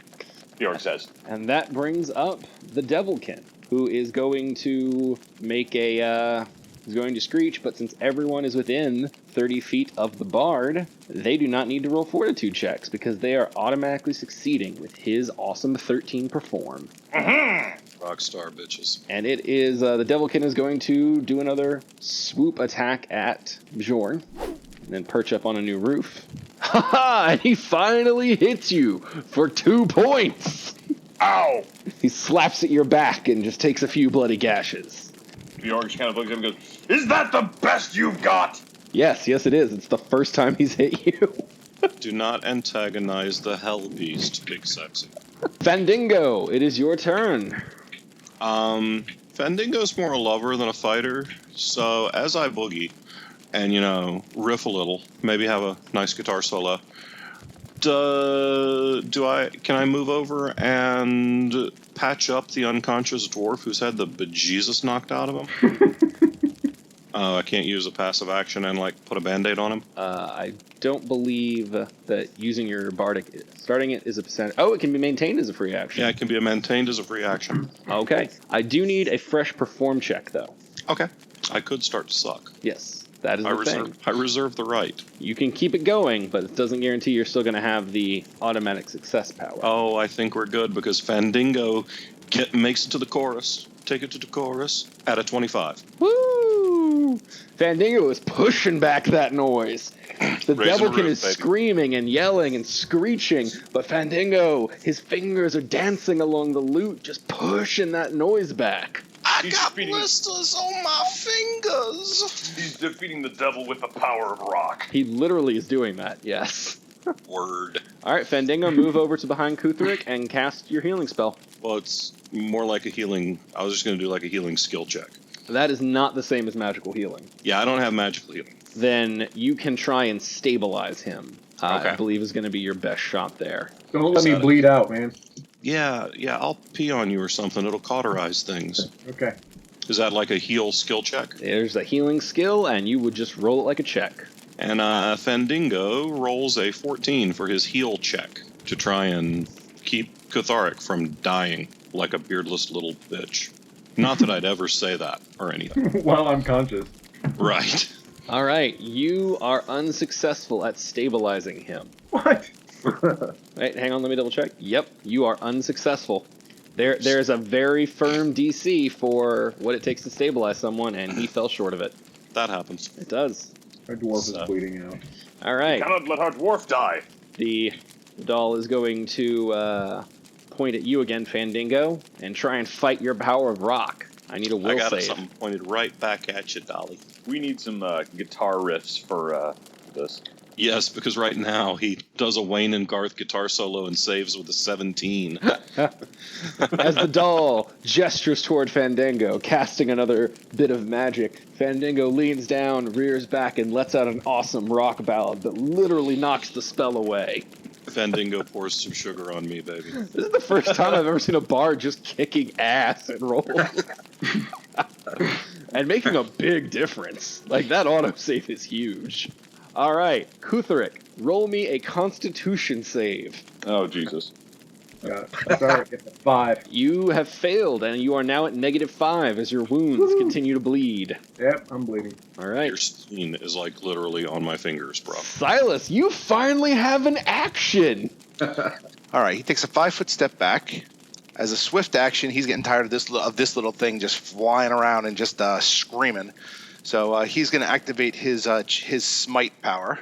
Bjorg says. And that brings up the Devilkin, who is going to make is going to screech, but since everyone is within 30 feet of the bard, they do not need to roll fortitude checks because they are automatically succeeding with his awesome 13 perform. Rockstar bitches. And it is, the Devilkin is going to do another swoop attack at Bjorn, and then perch up on a new roof. Haha! And he finally hits you for 2 points! Ow! He slaps at your back and just takes a few bloody gashes. Bjorg just kind of looks at him and goes, "Is that the best you've got?" Yes, it is. It's the first time he's hit you. Do not antagonize the hell beast, Big Sexy. Fandingo, it is your turn. Fandingo's more a lover than a fighter, so as I boogie and, riff a little, maybe have a nice guitar solo, can I move over and patch up the unconscious dwarf who's had the bejesus knocked out of him? I can't use a passive action and put a band-aid on him? I don't believe that using your bardic, starting it is a percent. Oh, it can be maintained as a free action. Yeah, it can be maintained as a free action. Okay. I do need a fresh perform check, though. Okay. I could start to suck. Yes, that is the thing. I reserve the right. You can keep it going, but it doesn't guarantee you're still going to have the automatic success power. Oh, I think we're good because Fandingo makes it to the chorus. Take it to the chorus at a 25. Woo! Fandingo is pushing back that noise. The Devilkin is screaming and yelling and screeching, but Fandingo, his fingers are dancing along the lute, just pushing that noise back. I got blisters on my fingers. He's defeating the devil with the power of rock. He literally is doing that, yes. Word. All right, Fandingo, move over to behind Kuthric and cast your healing spell. Well, it's more like a healing. I was just going to do a healing skill check. That is not the same as magical healing. Yeah, I don't have magical healing. Then you can try and stabilize him. Okay. I believe is going to be your best shot there. Don't let me bleed out, man. Yeah, I'll pee on you or something. It'll cauterize things. Okay. Is that like a heal skill check? There's a healing skill, and you would just roll it like a check. And Fandingo rolls a 14 for his heal check to try and keep Kuthric from dying like a beardless little bitch. Not that I'd ever say that or anything. While I'm conscious. Right. All right, you are unsuccessful at stabilizing him. What? Wait, hang on, let me double check. Yep, you are unsuccessful. There's a very firm DC for what it takes to stabilize someone, and he fell short of it. That happens. It does. Our dwarf is bleeding out. All right. Cannot let our dwarf die. The doll is going to point at you again, Fandingo, and try and fight your power of rock. I need a will I got save. something pointed right back at you, Dolly. We need some guitar riffs for this. Yes, because right now he does a Wayne and Garth guitar solo and saves with a 17. As the doll gestures toward Fandango, casting another bit of magic, Fandango leans down, rears back, and lets out an awesome rock ballad that literally knocks the spell away. Fandingo pours some sugar on me, baby. This is the first time I've ever seen a bard just kicking ass and rolls. And making a big difference. Like, that autosave is huge. All right, Kutherick, roll me a Constitution save. Oh, Jesus. Sorry, 5. You have failed, and you are now at -5 as your wounds continue to bleed. Yep, I'm bleeding. All right. Your skin is like literally on my fingers, bro. Silas, you finally have an action. All right, he takes a 5-foot step back. As a swift action, he's getting tired of this little thing just flying around and just screaming. So he's going to activate his smite power.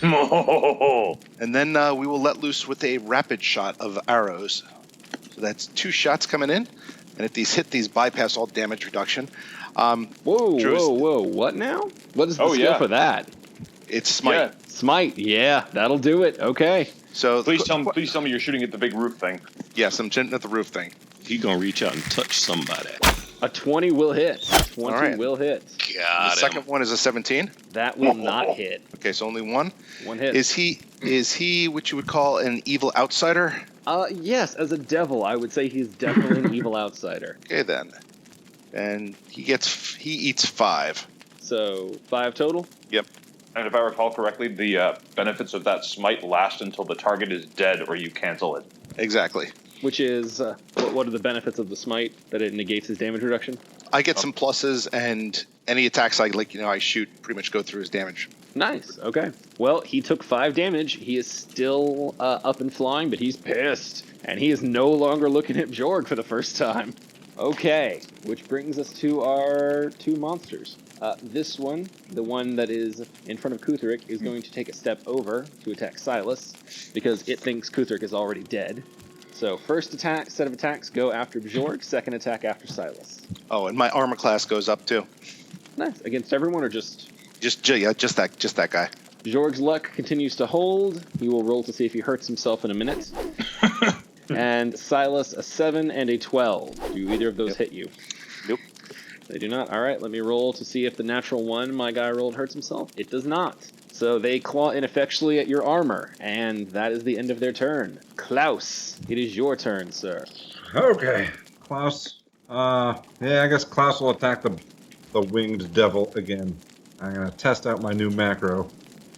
And then we will let loose with a rapid shot of arrows. So that's 2 shots coming in. And if these hit, these bypass all damage reduction. Whoa. What now? What is the skill for that? It's smite. Yeah. Smite. Yeah, that'll do it. Okay. So Please tell me you're shooting at the big roof thing. Yes, I'm shooting at the roof thing. He gonna reach out and touch somebody. A 20 will hit. 20 All right. will hit. Got The second one is a 17. That will not hit. Okay, so only one. One hit. Is he what you would call an evil outsider? Yes, as a devil, I would say he's definitely an evil outsider. Okay then. And he eats 5. So 5 total? Yep. And if I recall correctly, the benefits of that smite last until the target is dead or you cancel it. Exactly. Which is, what are the benefits of the smite? That it negates his damage reduction? I get some pluses, and any attacks I shoot pretty much go through his damage. Nice. Okay. Well, he took 5 damage. He is still up and flying, but he's pissed. And he is no longer looking at Jorg for the first time. Okay. Which brings us to our 2 monsters. This one, the one that is in front of Kutherick, is going to take a step over to attack Silas, because it thinks Kutherick is already dead. So first set of attacks go after Bjorg, second attack after Silas. Oh, and my armor class goes up too. Nice. Against everyone or just... Just that guy. Bjorg's luck continues to hold. We will roll to see if he hurts himself in a minute. And Silas, a 7 and a 12. Do either of those hit you? Nope. They do not. All right, let me roll to see if the natural 1 my guy rolled hurts himself. It does not. So they claw ineffectually at your armor, and that is the end of their turn. Klaus, it is your turn, sir. Okay, Klaus. I guess Klaus will attack the winged devil again. I'm gonna test out my new macro.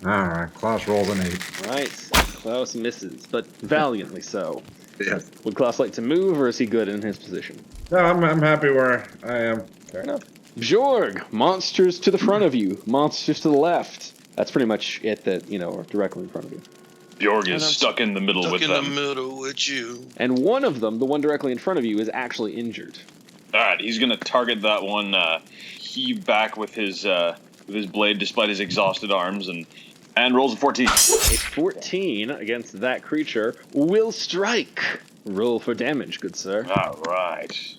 All right, Klaus rolls an 8. Right, Klaus misses, but valiantly so. Yes. Would Klaus like to move, or is he good in his position? No, I'm happy where I am. Fair enough. Bjorg, monsters to the front of you, monsters to the left. That's pretty much it that, are directly in front of you. Bjorg is stuck in the middle with them. Stuck in the middle with you. And one of them, the one directly in front of you, is actually injured. All right, he's going to target that one, heave back with his blade despite his exhausted arms, and rolls a 14. A 14 against that creature will strike. Roll for damage, good sir. All right.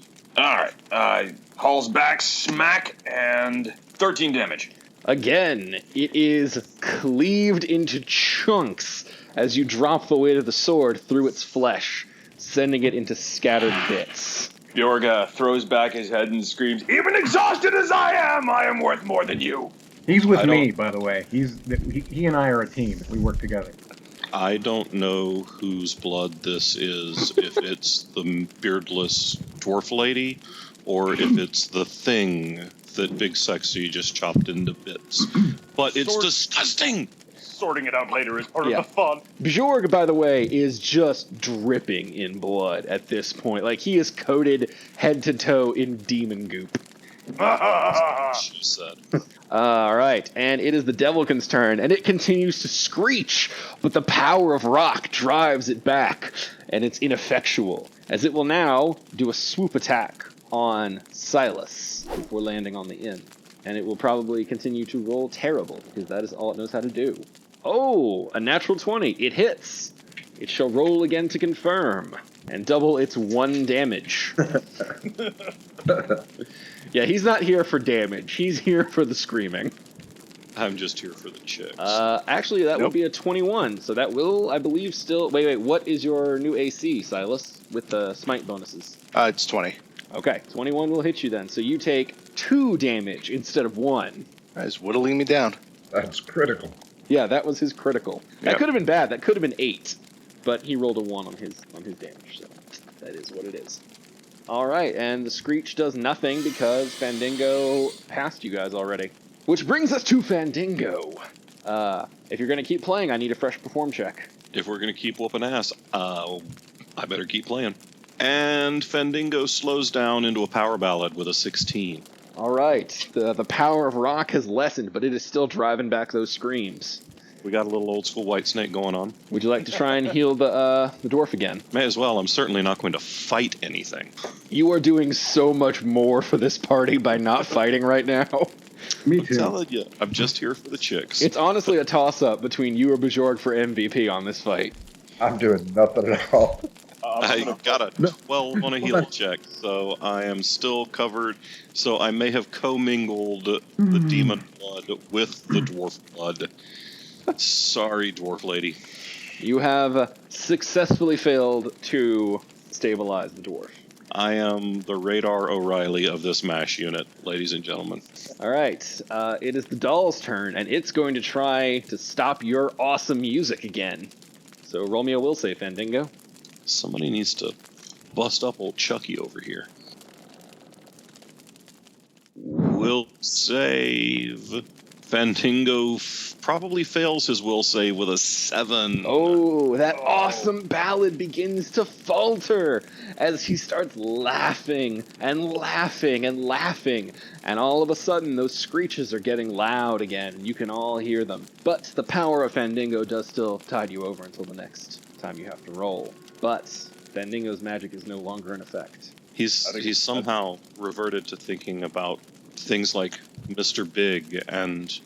Hauls back, smack, and 13 damage. Again, it is cleaved into chunks as you drop the weight of the sword through its flesh, sending it into scattered bits. Bjorg throws back his head and screams, "Even exhausted as I am worth more than you." He's with me, by the way. He and I are a team. We work together. I don't know whose blood this is, if it's the beardless dwarf lady, or if it's the thing that Big Sexy just chopped into bits. But it's disgusting! sorting it out later is part Yeah. of the fun. Bjorg, by the way, is just dripping in blood at this point. Like, he is coated head to toe in demon goop. She said. All right, and it is the Devilkin's turn, and it continues to screech, but the power of rock drives it back, and it's ineffectual, as it will now do a swoop attack on Silas before landing on the inn. And it will probably continue to roll terrible, because that is all it knows how to do. Oh, a natural 20. It hits. It shall roll again to confirm, and double its 1 damage. Yeah, he's not here for damage. He's here for the screaming. I'm just here for the chicks. Actually, that will be a 21, so that will, I believe, still... Wait, what is your new AC, Silas, with the smite bonuses? It's 20. Okay, 21 will hit you then, so you take 2 damage instead of 1. That is whittling me down. That's critical. Yeah, that was his critical. That Yep. could have been bad. That could have been 8, but he rolled a 1 on his damage, so that is what it is. All right, and the screech does nothing because Fandingo passed you guys already. Which brings us to Fandingo. If you're going to keep playing, I need a fresh perform check. If we're going to keep whooping ass, I better keep playing. And Fandingo slows down into a power ballad with a 16. All right, the power of rock has lessened, but it is still driving back those screams. We got a little old school White Snake going on. Would you like to try and heal the dwarf again? May as well. I'm certainly not going to fight anything. You are doing so much more for this party by not fighting right now. Me I'm too. telling you, I'm just here for the chicks. It's honestly a toss-up between you or Bjorg for MVP on this fight. I'm doing nothing at all. I got a 12 on a heal check, so I am still covered. So I may have commingled the demon blood with the dwarf blood. Sorry, dwarf lady. You have successfully failed to stabilize the dwarf. I am the Radar O'Reilly of this MASH unit, ladies and gentlemen. All right, it is the doll's turn, and it's going to try to stop your awesome music again. So roll me a will save, Fandingo. Somebody needs to bust up old Chucky over here. Will save. Fandingo probably fails his will save with a 7. Oh, that awesome ballad begins to falter as he starts laughing and laughing and laughing. And all of a sudden, those screeches are getting loud again. You can all hear them. But the power of Fandingo does still tide you over until the next time you have to roll. But Fandingo's magic is no longer in effect. He's somehow reverted to thinking about things like Mr. Big and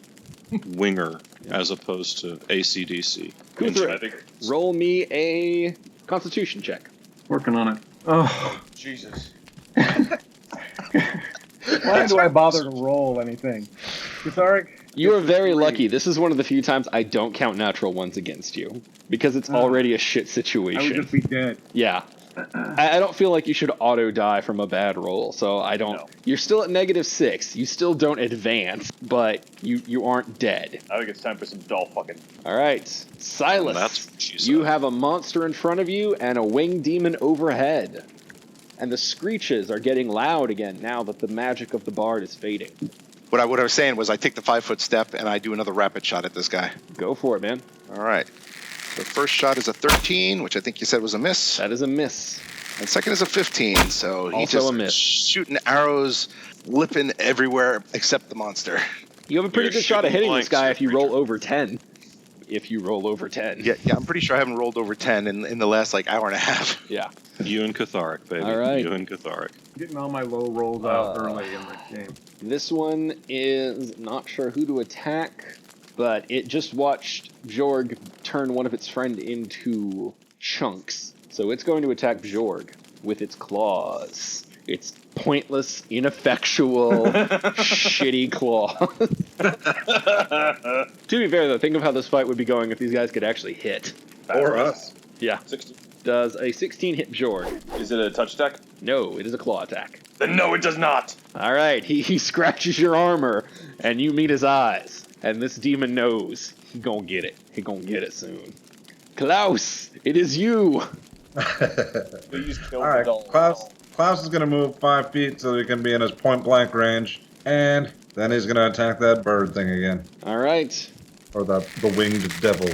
Winger as opposed to AC/DC. Gualtieri, roll me a Constitution check. Working on it. Oh, Jesus. why do I bother to roll anything? Gualtieri? You are very lucky. This is one of the few times I don't count natural ones against you because it's already a shit I would situation. just be dead. Yeah. I don't feel like you should auto die from a bad roll, so I don't. No. You're still at -6. You still don't advance, but you aren't dead. I think it's time for some doll fucking. All right, Silas. That's what she said. You have a monster in front of you and a winged demon overhead, and the screeches are getting loud again now that the magic of the bard is fading. What I was saying was I take the 5-foot step and I do another rapid shot at this guy. Go for it, man. All right. The first shot is a 13, which I think you said was a miss. That is a miss. And second is a 15, so he Also just a miss. shooting arrows, lipping everywhere except the monster. You have a pretty You're good shot at shooting hitting this blanks, guy if you roll creature. over 10. If you roll over 10. Yeah, I'm pretty sure I haven't rolled over 10 in the last hour and a half. Yeah. You and Catharic, baby. All right. You and Catharic. Getting all my low rolls out early in the game. This one is not sure who to attack, but it just watched Bjorg turn one of its friend into chunks. So it's going to attack Bjorg with its claws. Its pointless, ineffectual, shitty claw. To be fair, though, think of how this fight would be going if these guys could actually hit. Or us. Yeah. 16. Does a 16 hit Bjorg? Is it a touch attack? No, it is a claw attack. Then no, it does not. All right, he scratches your armor, and you meet his eyes. And this demon knows he gonna get it. He gonna get it soon. Klaus, it is you. Please kill All right, the doll. Klaus is going to move 5 feet so he can be in his point blank range, and then he's going to attack that bird thing again. All right. or the winged devil.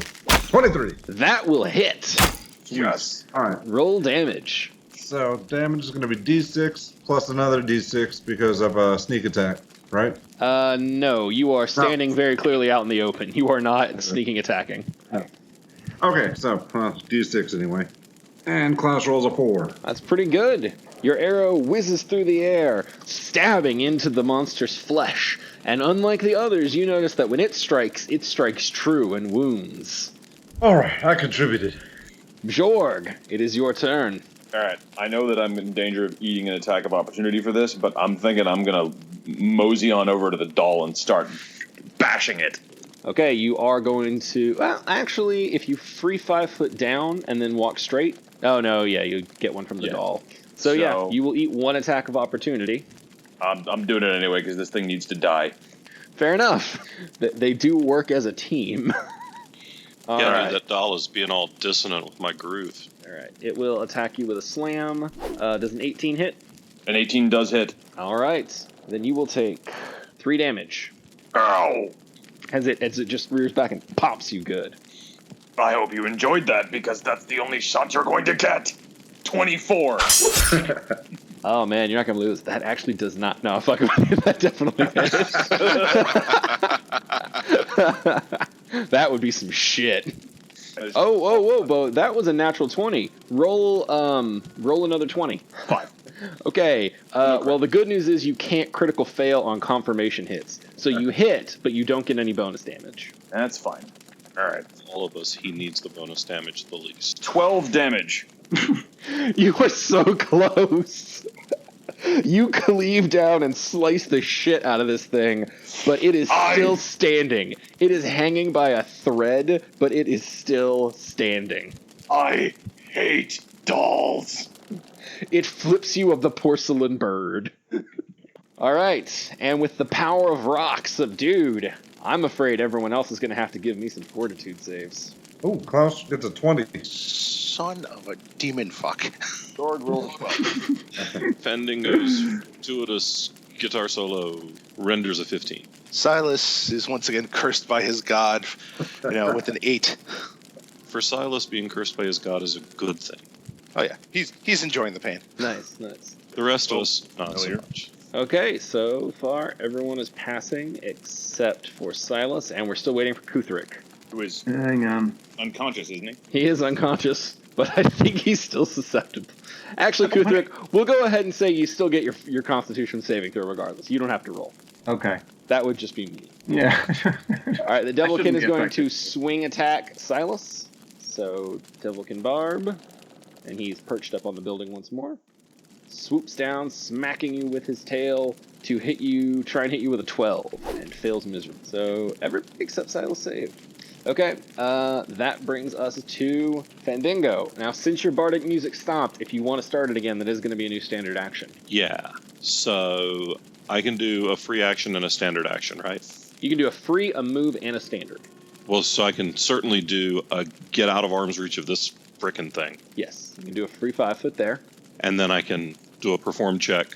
23. That will hit. Yes. All right. Roll damage. So damage is going to be D6 plus another D6 because of a sneak attack, right? No, you are standing very clearly out in the open. You are not sneaking attacking. Okay, so D6 anyway. And Klaus rolls a 4. That's pretty good. Your arrow whizzes through the air, stabbing into the monster's flesh. And unlike the others, you notice that when it strikes true and wounds. All right, I contributed. Bjorg, it is your turn. All right. I know that I'm in danger of eating an attack of opportunity for this, but I'm thinking I'm going to mosey on over to the doll and start bashing it. Okay, you are going to... Well, actually, if you free 5 foot down and then walk straight... Oh, no, yeah, you get one from the doll. So, yeah, you will eat 1 attack of opportunity. I'm doing it anyway because this thing needs to die. Fair enough. They do work as a team. Yeah, dude, that doll is being all dissonant with my groove. All right, it will attack you with a slam. Does an 18 hit? An 18 does hit. All right, then you will take 3 damage. Ow! As it just rears back and pops you good. I hope you enjoyed that because that's the only shot you're going to get. 24. Oh man, you're not gonna lose. That actually does not. No, fuck that definitely hits. That would be some shit. Oh, Bo, that was a natural 20. Roll another 20. 5. Okay. Well, the good news is you can't critical fail on confirmation hits. So you hit, but you don't get any bonus damage. That's fine. All right. All of us, he needs the bonus damage the least. 12 damage. You were so close. You cleave down and slice the shit out of this thing, but it is still standing. It is hanging by a thread, but it is still standing. I hate dolls. It flips you of the porcelain bird. All right, and with the power of rock subdued, I'm afraid everyone else is going to have to give me some fortitude saves. Oh, Klaus gets a 20. Son of a demon fuck. Sword rolls. Fendingo's gratuitous guitar solo renders a 15. Silas is once again cursed by his god, with an 8. For Silas, being cursed by his god is a good thing. Oh yeah, he's enjoying the pain. Nice. The rest of us, not so much. Okay, so far everyone is passing except for Silas, and we're still waiting for Kuthrik. Who is Hang on. unconscious, isn't he? He is unconscious, but I think he's still susceptible. Actually, Kuthrik, we'll go ahead and say you still get your Constitution saving throw regardless. You don't have to roll. Okay. That would just be me. Yeah. All right, the Devilkin is going to affected. swing attack Silas. So, Devilkin Barb, and he's perched up on the building once more. Swoops down, smacking you with his tail to try and hit you with a 12, and fails miserably. So, everybody except Silas saved. Okay, that brings us to Fandingo. Now, since your bardic music stopped, if you want to start it again, that is going to be a new standard action. Yeah, so I can do a free action and a standard action, right? You can do a free, a move, and a standard. Well, so I can certainly do a get out of arm's reach of this frickin' thing. Yes, you can do a free 5 foot there. And then I can do a perform check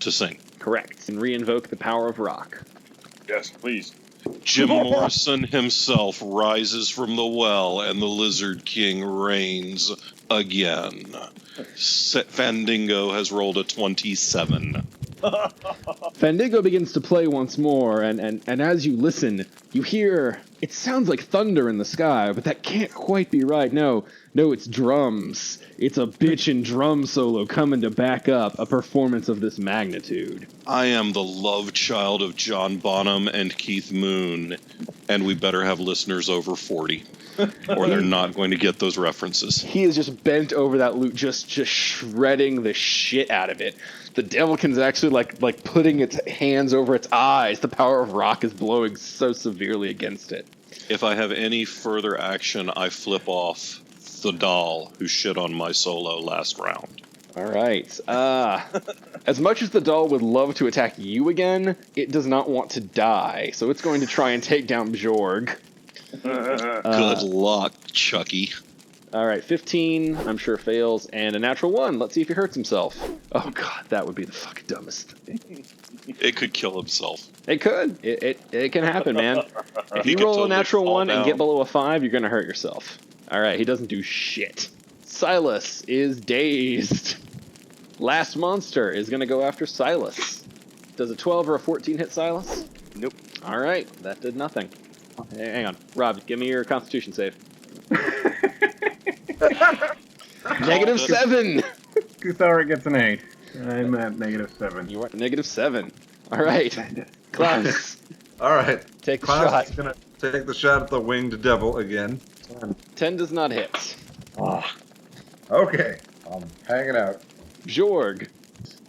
to sing. Correct. And re-invoke the power of rock. Yes, please. Jim Morrison himself rises from the well, and the Lizard King reigns again. Fandingo has rolled a 27. Fandingo begins to play once more, and as you listen, you hear, it sounds like thunder in the sky, but that can't quite be right. No, it's drums. It's a bitchin' drum solo coming to back up a performance of this magnitude. I am the love child of John Bonham and Keith Moon, and we better have listeners over 40, or they're not going to get those references. He is just bent over that lute, just shredding the shit out of it. The Devilkin's actually like putting its hands over its eyes. The power of rock is blowing so severely against it. If I have any further action, I flip off the doll who shit on my solo last round. All right. As much as the doll would love to attack you again, it does not want to die, so it's going to try and take down Bjorg. Good luck, Chucky. All right, 15, I'm sure fails, and a natural 1. Let's see if he hurts himself. Oh god, that would be the fucking dumbest thing. It could kill himself. It could. It can happen, man. If He you could roll a totally natural fall 1 and down. get below a 5, you're going to hurt yourself. All right, he doesn't do shit. Silas is dazed. Last monster is going to go after Silas. Does a 12 or a 14 hit Silas? Nope. All right, that did nothing. Hey, hang on. Rob, give me your Constitution save. -7. Kutharic gets an 8. I'm at -7. You are -7. All right. Klaus, All right. take the Klaus shot. is gonna take the shot at the winged devil again. 10 does not hit. Okay. I'm hanging out. Bjorg.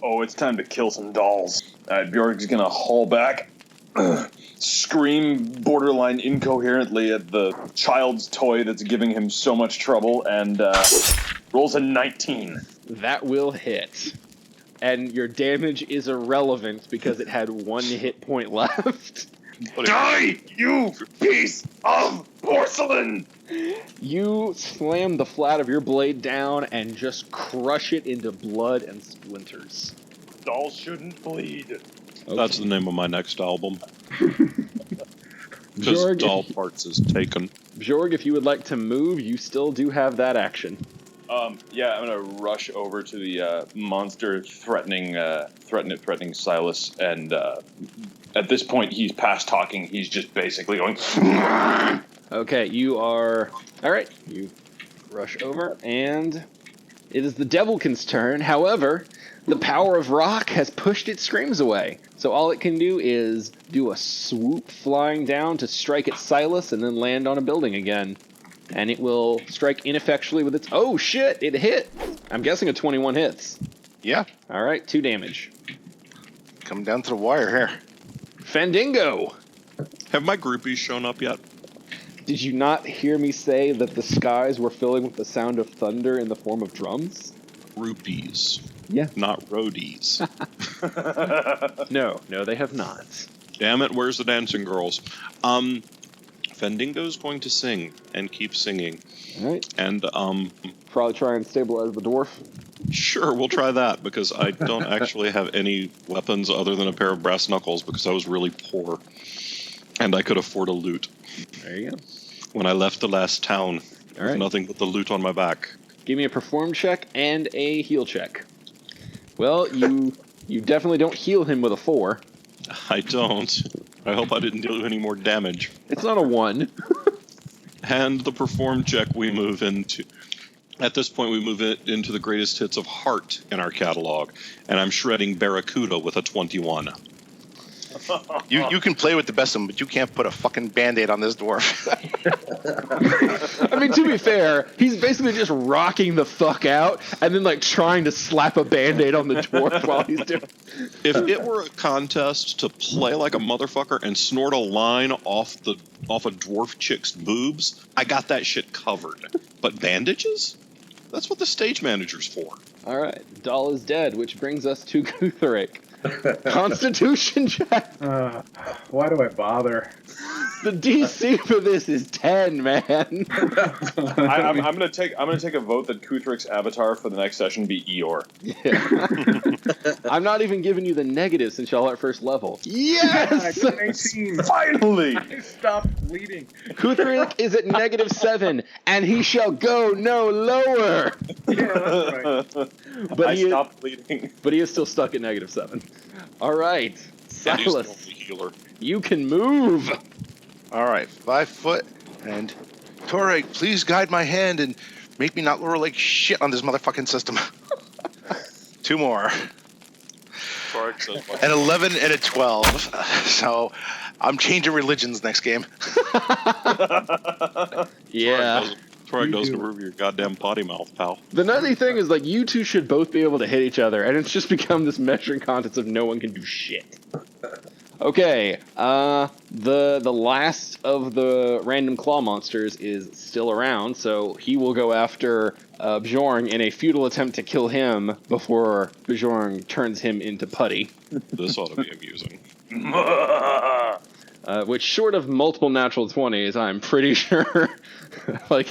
Oh, it's time to kill some dolls. Bjorg's gonna haul back, scream borderline incoherently at the child's toy that's giving him so much trouble, and rolls a 19. That will hit. And your damage is irrelevant because it had 1 hit point left. Die, you piece of porcelain! You slam the flat of your blade down and just crush it into blood and splinters. Dolls shouldn't bleed. That's the name of my next album. Because Bjorg, doll parts is taken. Bjorg, if you would like to move, you still do have that action. Yeah, I'm gonna rush over to the monster, threatening Silas, and at this point he's past talking. He's just basically going. Okay, you are... Alright, you rush over, and it is the Devilkin's turn. However, the power of rock has pushed its screams away. So all it can do is do a swoop flying down to strike at Silas and then land on a building again. And it will strike ineffectually with its... Oh, shit! It hit! I'm guessing a 21 hits. Yeah. Alright, 2 damage. Coming down to the wire here. Fandingo! Have my groupies shown up yet? Did you not hear me say that the skies were filling with the sound of thunder in the form of drums? Groupies. Yeah. Not roadies. No, they have not. Damn it, where's the dancing girls? Fendingo's going to sing and keep singing. Alright. And, Probably try and stabilize the dwarf. sure, we'll try that, because I don't actually have any weapons other than a pair of brass knuckles, because I was really poor. And I could afford a lute. There you go. When I left the last town, with Alright. nothing but the lute on my back. Give me a perform check and a heal check. Well, you definitely don't heal him with a 4. I don't. I hope I didn't do any more damage. It's not a 1. And the perform check we move into. At this point, we move it into the greatest hits of Heart in our catalog, and I'm shredding Barracuda with a 21. You can play with the best of them, but you can't put a fucking Band-Aid on this dwarf. I mean, to be fair, he's basically just rocking the fuck out and then, like, trying to slap a Band-Aid on the dwarf while he's doing If it were a contest to play like a motherfucker and snort a line off a dwarf chick's boobs, I got that shit covered. But bandages? That's what the stage manager's for. All right, Doll is dead, which brings us to Gutheric. Constitution check. Why do I bother? The DC for this is 10, man. I'm gonna take a vote that Kuthrik's avatar for the next session be Eeyore. Yeah. I'm not even giving you the negative since y'all are at first level. Yes! 19. Finally! I stopped bleeding. Kutheric is at -7, and he shall go no lower. Yeah, that's right. But I he stopped bleeding. But he is still stuck at -7. All right, And he's the Silas, only healer. you can move. All right, 5 foot, and Toreg, please guide my hand and make me not roll like shit on this motherfucking system. 2 more, Tarek says, "What?" an 11 and a 12. So I'm changing religions next game. Yeah. Tarek doesn't remove your goddamn potty mouth, pal. The nutty thing is, like, you two should both be able to hit each other, and it's just become this measuring contest of no one can do shit. Okay, the last of the random claw monsters is still around, so he will go after Bjorn in a futile attempt to kill him before Bjorn turns him into putty. This ought to be amusing. Which, short of multiple natural 20s, I'm pretty sure,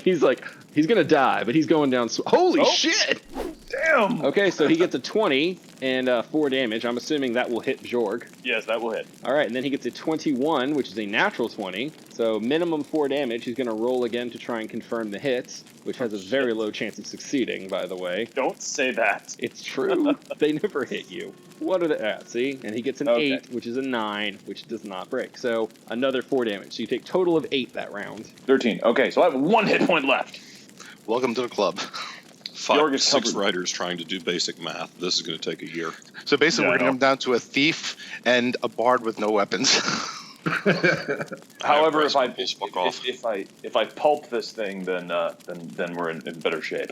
he's gonna die, but he's going down. Holy shit! Damn Damn! Okay, so he gets a 20 and 4 damage. I'm assuming that will hit Bjorg. Yes, that will hit. All right, and then he gets a 21, which is a natural 20. So minimum 4 damage. He's going to roll again to try and confirm the hits, which has a very low chance of succeeding, by the way. Don't say that. It's true. They never hit you. What are the... see? And he gets an 8, which is a 9, which does not break. So another 4 damage. So you take total of 8 that round. 13. Okay, so I have 1 hit point left. Welcome to the club. Bjorg is 6 covered. writers trying to do basic math. This is going to take a year. So basically, Yeah, we're I going to come down to a thief and a bard with no weapons. However, if Fuck off. I pulp this thing, then we're in better shape.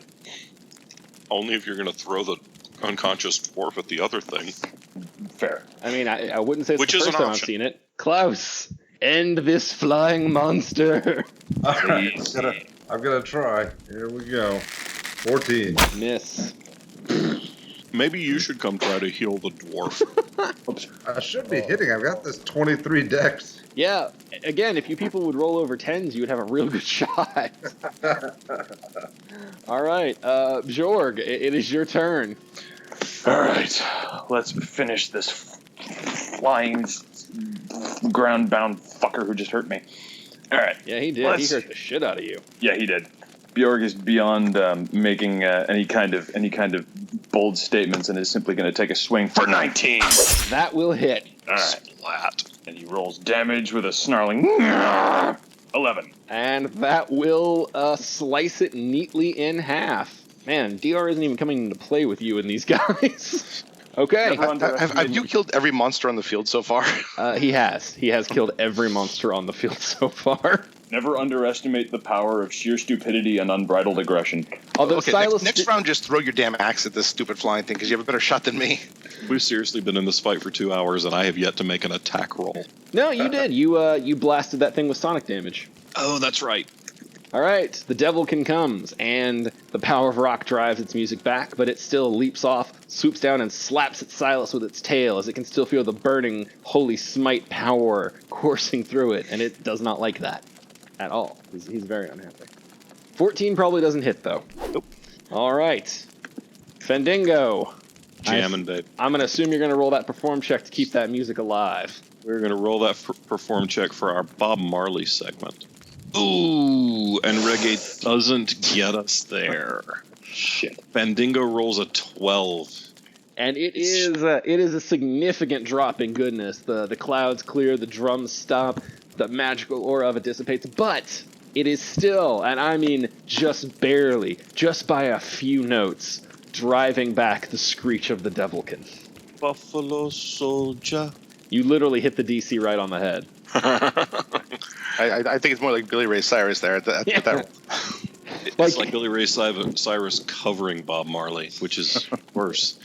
Only if you're going to throw the unconscious dwarf at the other thing. Fair. I mean, I wouldn't say it's Which the is first an time I've option. seen it. Klaus, end this flying monster. All right, I'm gonna try. Here we go. 14. Miss. Maybe you should come try to heal the dwarf. I should be hitting. I've got this 23 dex. Yeah, again, if you people would roll over 10s, you would have a real good shot. All right, Bjorg, it is your turn. All right, let's finish this flying, ground-bound fucker who just hurt me. All right. Yeah, he did. Let's- He hurt the shit out of you. Yeah, he did. Bjorg is beyond making any kind of bold statements and is simply going to take a swing for 19. That will hit. All right, Splat. and he rolls damage with a snarling 11. And that will slice it neatly in half. Man, DR isn't even coming into play with you and these guys. Okay. Have you killed every monster on the field so far? He has. He has killed every monster on the field so far. Never underestimate the power of sheer stupidity and unbridled aggression. Although Okay, Silas next round, just throw your damn axe at this stupid flying thing because you have a better shot than me. We've seriously been in this fight for 2 hours, and I have yet to make an attack roll. No, you did. You blasted that thing with sonic damage. Oh, that's right. All right, the Devilkin comes, and the power of rock drives its music back, but it still leaps off, swoops down, and slaps at Silas with its tail, as it can still feel the burning holy smite power coursing through it, and it does not like that at all. He's very unhappy. 14 probably doesn't hit, though. Nope. All right, Fendingo. Jamming, babe. I'm going to assume you're going to roll that perform check to keep that music alive. We're going to roll that perform check for our Bob Marley segment. Ooh, and reggae doesn't get us there. Shit. Fandingo rolls a 12. And it is a significant drop in goodness. The clouds clear, the drums stop, the magical aura of it dissipates, but it is still, and I mean just barely, just by a few notes, driving back the screech of the Devilkin. Buffalo Soldier. You literally hit the DC right on the head. I think it's more like Billy Ray Cyrus there. Yeah. It's like Billy Ray Cyrus covering Bob Marley, which is worse.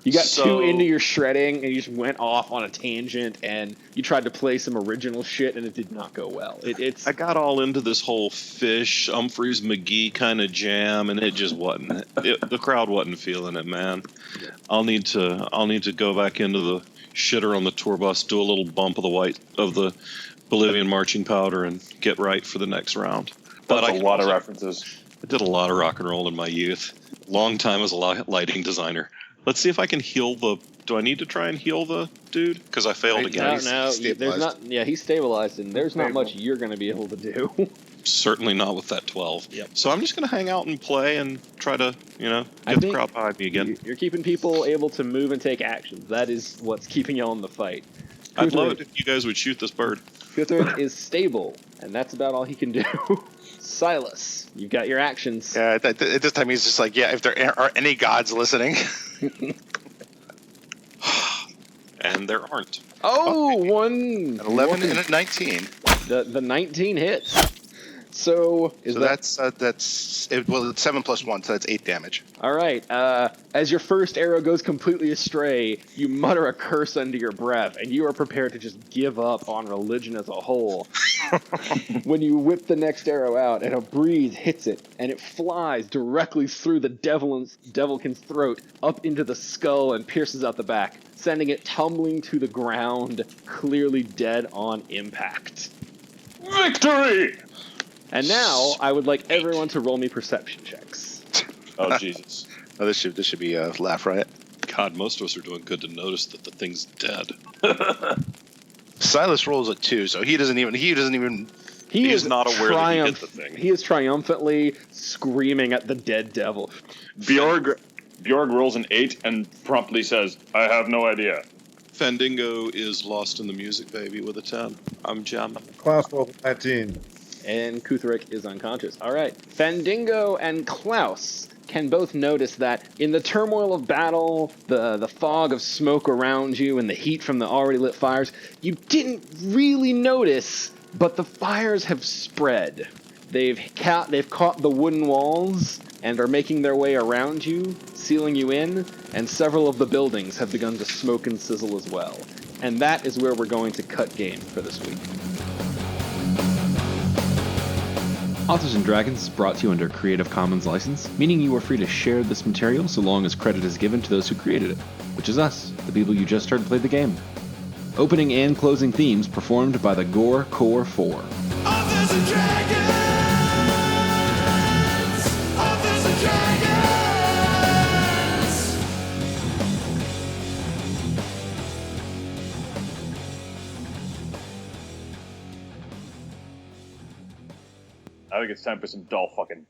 You got So- too into your shredding, and you just went off on a tangent, and you tried to play some original shit, and it did not go well. It's I got all into this whole Fish, Humphreys, McGee kind of jam, and it just wasn't. The crowd wasn't feeling it, man. I'll need to go back into the shitter on the tour bus, do a little bump of the Bolivian marching powder, and get right for the next round. That's I a can lot of also- references. I did a lot of rock and roll in my youth. Long time as a lighting designer. Let's see if I can heal the... Do I need to try and heal the dude? Because I failed again. no, He's there's not. Yeah, he's stabilized, and there's not much you're going to be able to do. Certainly not with that 12. Yep. So I'm just going to hang out and play and try to, I get the think crowd behind me again. You're keeping people able to move and take actions. That is what's keeping y'all in the fight. I'd love it if you guys would shoot this bird. Guthrid is stable, and that's about all he can do. Silas, you've got your actions. Yeah, at this time he's just like, yeah, if there are any gods listening. And there aren't. Oh, An 11 and a 19. The 19 hits. So is So that's it's 7 plus 1, so that's 8 damage. all right? As your first arrow goes completely astray, you mutter a curse under your breath, and you are prepared to just give up on religion as a whole. When you whip the next arrow out, and a breeze hits it, and it flies directly through the Devilkin's throat, up into the skull, and pierces out the back, sending it tumbling to the ground, clearly dead on impact. Victory! And now, I would like everyone to roll me perception checks. Oh, Jesus. Oh, this should be a laugh riot. God, most of us are doing good to notice that the thing's dead. Silas rolls a 2, so he doesn't even. He is not aware that he hit the thing. He is triumphantly screaming at the dead devil. Bjorg rolls an 8 and promptly says, "I have no idea." Fandingo is lost in the music, baby, with a 10. I'm jamming. Klaus rolled 19. And Kutherick is unconscious. All right. Fandingo and Klaus can both notice that in the turmoil of battle, the fog of smoke around you, and the heat from the already lit fires, you didn't really notice, but the fires have spread. They've caught the wooden walls and are making their way around you, sealing you in, and several of the buildings have begun to smoke and sizzle as well. And that is where we're going to cut game for this week. Authors and Dragons is brought to you under a Creative Commons license, meaning you are free to share this material so long as credit is given to those who created it, which is us, the people you just heard play the game. Opening and closing themes performed by the Gore Core 4. Authors and Dragons! Authors and Dragons! I think it's time for some dull fucking